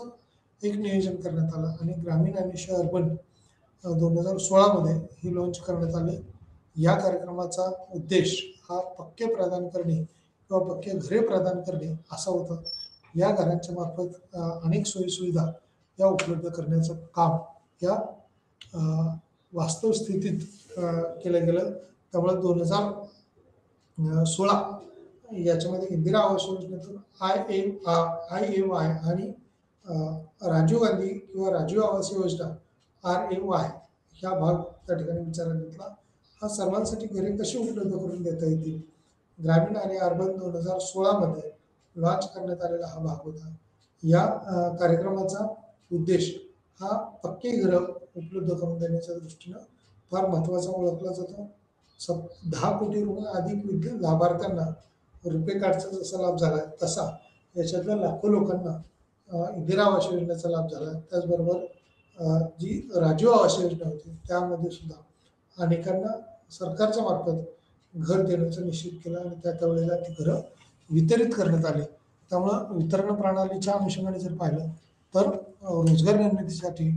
एक नियोजन करण्यात आलं आणि ग्रामीण आणि अर्बन 2016 मध्ये ही लॉन्च करण्यात आली. या कार्यक्रमाचा उद्देश हा पक्के प्रदान करणे किंवा पक्के घरे प्रदान करणे असा होता. या घरांच्या मार्फत अनेक सोयीसुविधा या उपलब्ध करण्याचं काम या वास्तव स्थितीत केलं गेलं. त्यामुळे 2016 याच्यामध्ये इंदिरा आवास योजनेतून IAY आणि राजीव गांधी किंवा राजीव आवास योजना RAY ह्या भाग त्या ठिकाणी विचारात घेतला. हा सर्वांसाठी घरे कशी उपलब्ध करून देता येतील, ग्रामीण आणि अर्बन 2016 मध्ये लॉन्च करण्यात आलेला हा भाग होता. या कार्यक्रमाचा उद्देश हा पक्के घरं उपलब्ध करून देण्याच्या दृष्टीनं फार महत्त्वाचा ओळखला जातो. 10 कोटीहून अधिक लाभार्थ्यांना रुपे कार्डचा जसा लाभ झाला तसा याच्यातल्या लाखो लोकांना इंदिरा आवास योजनेचा लाभ झाला. त्याचबरोबर जी राजीव आवास योजना होती त्यामध्ये सुद्धा अनेकांना सरकारच्या मार्फत घर देण्याचं निश्चित केलं आणि त्यावेळेला ती घरं वितरित करण्यात आली. त्यामुळं वितरण प्रणालीच्या अनुषंगाने जर पाहिलं तर रोजगार निर्मितीसाठी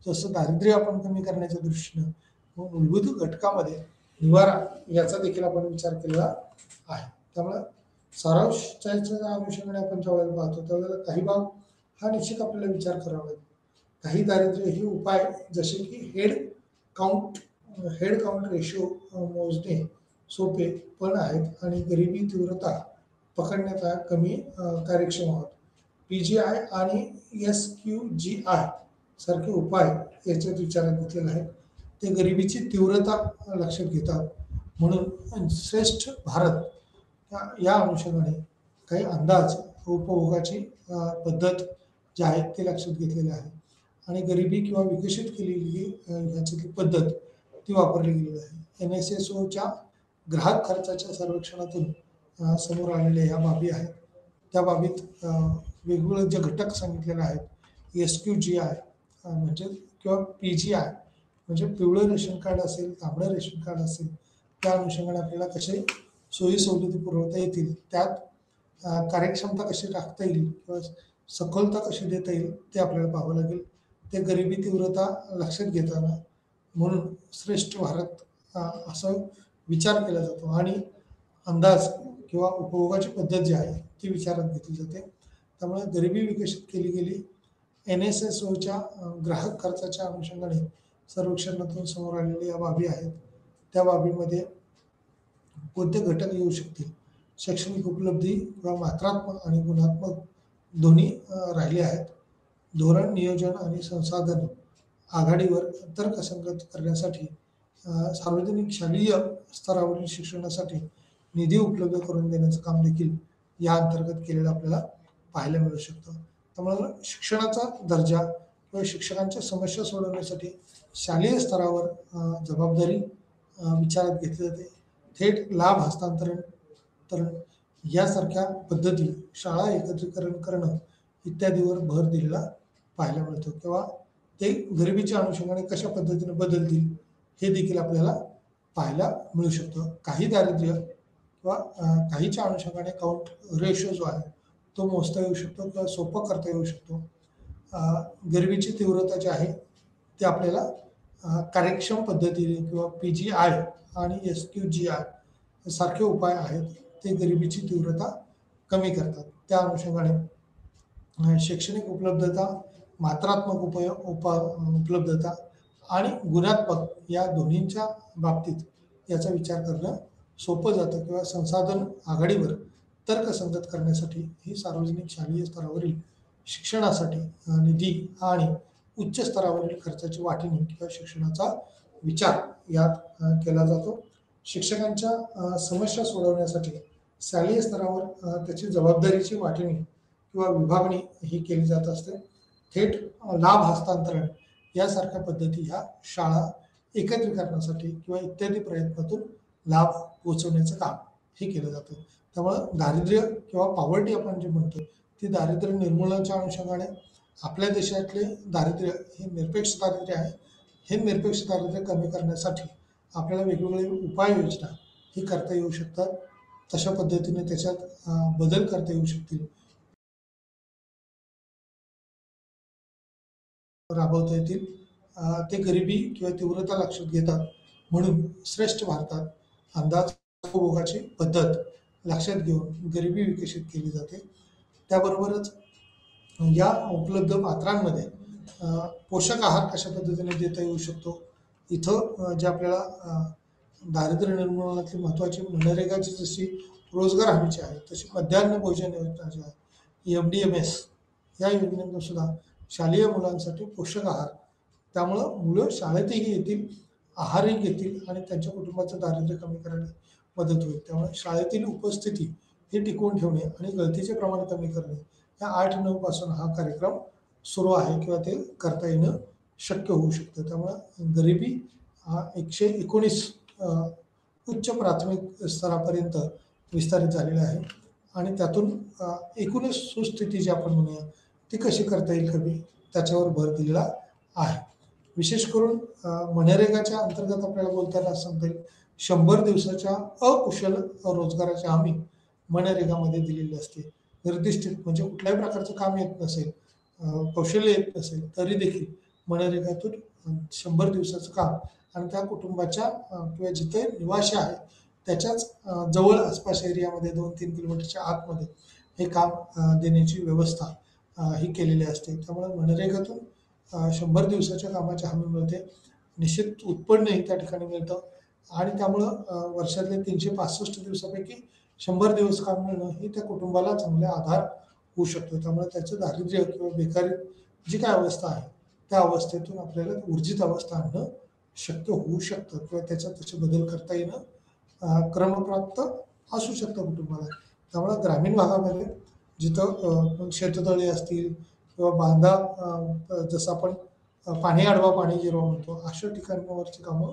जसं दारिद्र्य आपण कमी करण्याच्या दृष्टीनं मूलभूत घटकामध्ये निवारा याचा देखील आपण विचार केलेला आहे. त्यामुळं सारांशच्या अनुषंगाने आपण ज्यावेळेला पाहतो त्यावेळेला काही भाग हा निश्चित आपल्याला विचार करावा लागेल. काही दारिद्र्य हे उपाय जसे की हेड काउंट रेशो मोजणे सोपे पण आहेत आणि गरिबी तीव्रता पकडण्यात कमी कार्यक्षम आहोत. PGI आणि SQGI सारखे उपाय याच्यात विचारात घेतलेले आहेत. ते गरिबीची तीव्रता लक्षात घेतात. म्हणून श्रेष्ठ भारत या अनुषंगाने काही अंदाज उपभोगाची पद्धत जी आहे ते लक्षात घेतलेली आहे आणि गरिबी किंवा विकसित केलेली ह्याची पद्धत ती वापरली गेलेली आहे. NSSOच्या ग्राहक खर्चाच्या सर्वेक्षणातून समोर आलेल्या ह्या बाबी आहेत. त्या बाबीत वेगवेगळे जे घटक सांगितलेले आहेत SQGI म्हणजे किंवा PGI म्हणजे पिवळं रेशन कार्ड असेल, तांबडं रेशन कार्ड असेल, त्या अनुषंगाने आपल्याला कसे सोयी सवलती पुरवता येतील, त्यात कार्यक्षमता कशी राखता येईल किंवा सखोलता कशी देता येईल ते आपल्याला पाहावं लागेल. ते गरिबी तीव्रता लक्षात घेताना म्हणून श्रेष्ठ भारत असं विचार केला जातो आणि अंदाज किंवा उपभोगाची पद्धत जी आहे ती विचारात घेतली जाते. त्यामुळे गरिबी विकसित केली गेली. NSSOच्या ग्राहक खर्चाच्या अनुषंगाने सर्वेक्षणातून समोर आलेल्या या बाबी आहेत. त्या बाबीमध्ये कोणते घटक येऊ शकतील शैक्षणिक उपलब्धी किंवा मात्रात्मक आणि गुणात्मक दोन्ही राहिले आहेत. धोरण, नियोजन आणि संसाधन आघाडीवर तर्कसंगत करण्यासाठी सार्वजनिक शालेय स्तरावरील शिक्षणासाठी निधी उपलब्ध करून देण्याचं काम देखील या अंतर्गत केलेलं आपल्याला पाहायला मिळू शकतं. त्यामुळे शिक्षणाचा दर्जा किंवा शिक्षकांच्या समस्या सोडवण्यासाठी शालेय स्तरावर जबाबदारी विचारात घेतली जाते. थेट लाभ हस्तांतरण यासारख्या पद्धती, शाळा एकत्रीकरण करणं इत्यादीवर भर दिलेला पाहायला मिळतो. किंवा ते गरिबीच्या अनुषंगाने कशा पद्धतीने बदलतील हे देखील आपल्याला पाहायला मिळू शकतं. काही दारिद्र्य किंवा काहीच्या अनुषंगाने काउंट रेशो जो आहे तो मोजता येऊ शकतो किंवा सोपं करता येऊ शकतो. गरिबीची तीव्रता जी आहे ती आपल्याला कार्यक्षम पद्धतीने किंवा PGI आणि SQGI सारखे उपाय आहेत ते गरिबीची तीव्रता कमी करतात. त्या अनुषंगाने शैक्षणिक उपलब्धता, मात्रात्मक उपलब्धता आणि गुणात्मक या दोन्हींच्या बाबतीत याचा विचार करणं सोपं जातं. किंवा संसाधन आघाडीवर तर्कसंगत करण्यासाठी ही सार्वजनिक शालेय स्तरावरील शिक्षणासाठी निधी आणि उच्च स्तरावरील खर्चाची वाटणी किंवा शिक्षणाचा विचार यात केला जातो. शिक्षकांच्या समस्या सोडवण्यासाठी शालेय स्तरावर त्याची जबाबदारीची वाटणी किंवा विभागणी ही केली जात असते. थेट लाभ हस्तांतरण यासारख्या पद्धती ह्या शाळा एकत्रीकरणासाठी किंवा इत्यादी प्रयत्नातून लाभ पोहोचवण्याचं काम हे केलं जातं. त्यामुळं दारिद्र्य किंवा पॉवर्टी आपण जे म्हणतो ती दारिद्र्य निर्मूलनाच्या अनुषंगाने आपल्या देशातले दारिद्र्य हे निरपेक्ष दारिद्र्य आहे. हे निरपेक्ष दारिद्र्य कमी करण्यासाठी आपल्याला वेगवेगळे उपाययोजना ही करता येऊ शकतात. तशा पद्धतीने त्याच्यात बदल करता येऊ शकतील, राबवता येतील. ते गरिबी किंवा तीव्रता लक्षात घेतात. म्हणून श्रेष्ठ भारतात अंदाज उपभोगाची पद्धत लक्षात घेऊन गरिबी विकसित केली जाते. त्याबरोबरच या उपलब्ध पात्रांमध्ये पोषक आहार कशा पद्धतीने देता येऊ शकतो. इथं जे आपल्याला दारिद्र्य निर्मूलनातली महत्त्वाची मनरेगाची जशी रोजगार हमीची आहे तशी मध्यान्ह भोजन योजना जी आहे MDMS या योजनेतून सुद्धा शालेय मुलांसाठी पोषक आहार, त्यामुळं मुलं शाळेतही येतील, आहारही घेतील आणि त्यांच्या कुटुंबाचं दारिद्र्य कमी करायला मदत होईल. त्यामुळे शाळेतील उपस्थिती ही टिकवून ठेवणे आणि गळतीचे प्रमाण कमी करणे या 8-9 पासून हा कार्यक्रम सुरू आहे किंवा ते करता येणं शक्य होऊ शकतं. त्यामुळं गरिबी 119 उच्च प्राथमिक स्तरापर्यंत विस्तारित झालेला आहे आणि त्यातून एकूणच सुस्थिती जी आपण म्हणूया ती कशी करता येईल कमी त्याच्यावर भर दिलेला आहे. विशेष करून मनरेगाच्या अंतर्गत आपल्याला बोलताना सांगता येईल 100 दिवसाच्या अकुशल रोजगाराची हमी मनरेगामध्ये दिलेली असते. निर्दिष्टित म्हणजे कुठल्याही प्रकारचं काम येत नसेल, कौशल्य येत नसेल तरी देखील मनरेगातून 100 दिवसाचं काम आणि त्या कुटुंबाच्या किंवा जिथे निवासी आहे त्याच्याच जवळ आसपास एरियामध्ये 2-3 किलोमीटरच्या आतमध्ये हे काम देण्याची व्यवस्था ही केलेली असते. त्यामुळे मनरेगातून 100 दिवसाच्या कामाची हमी मिळते. निश्चित उत्पन्नही त्या ठिकाणी मिळतं आणि त्यामुळं वर्षातले 365 दिवसापैकी 100 दिवस काम मिळणं ही त्या कुटुंबाला चांगला आधार होऊ शकतो. त्यामुळे त्याचं दारिद्र्य किंवा बेकारी जी काय अवस्था आहे त्या अवस्थेतून आपल्याला ऊर्जित अवस्था आणणं शक्य होऊ शकतं किंवा त्याच्यात त्याचे बदल करता येणं क्रमप्राप्त असू शकतं कुटुंबाला. त्यामुळं ग्रामीण भागामध्ये जिथं शेततळे असतील किंवा बांधा जसं आपण पाणी अडवा पाणी जिरवा म्हणतो अशा ठिकाणावरची कामं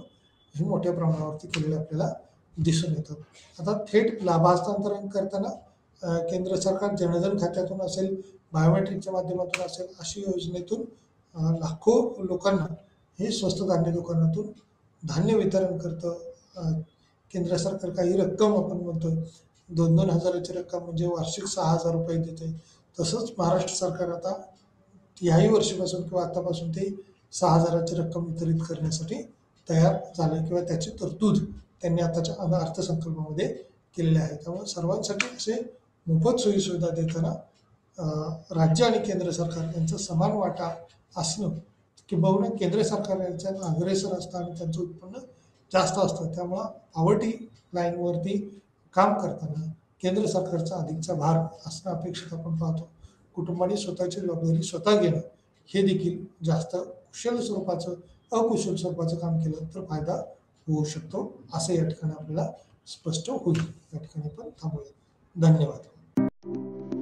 ही मोठ्या प्रमाणावरती केलेली आपल्याला दिसून येतात. आता थेट लाभाहस्तांतरण करताना केंद्र सरकार जनधन खात्यातून असेल, बायोमेट्रिकच्या माध्यमातून असेल अशी योजनेतून लाखो लोकांना हे स्वस्त धान्य दुकानातून धान्य वितरण करतं. केंद्र सरकार काही रक्कम आपण म्हणतो 2-2 हजाराची रक्कम म्हणजे वार्षिक 6,000 रुपये देते. तसंच महाराष्ट्र सरकार आता याही वर्षीपासून किंवा आतापासून ते 6,000ची रक्कम वितरित करण्यासाठी तयार झाले किंवा त्याची तरतूद त्यांनी आताच्या अर्थसंकल्पामध्ये केलेली आहे. त्यामुळे सर्वांसाठी असे मोफत सोयीसुविधा देताना राज्य आणि केंद्र सरकार यांचा समान वाटा असणं किंबहुना केंद्र सरकार यांच्यात अग्रेसर असतं आणि त्यांचं उत्पन्न जास्त असतं. त्यामुळं पॉवर्टी लाईनवरती काम करताना केंद्र सरकारचा अधिकचा भार असणं अपेक्षित आपण पाहतो. कुटुंबाने स्वतःची जबाबदारी स्वतः घेणं हे देखील जास्त कुशल स्वरूपाचं अकुशल स्वरूपाचं काम केलं तर फायदा होऊ शकतो असं या ठिकाणी आपल्याला स्पष्ट होईल. या ठिकाणी पण थांबूया. धन्यवाद.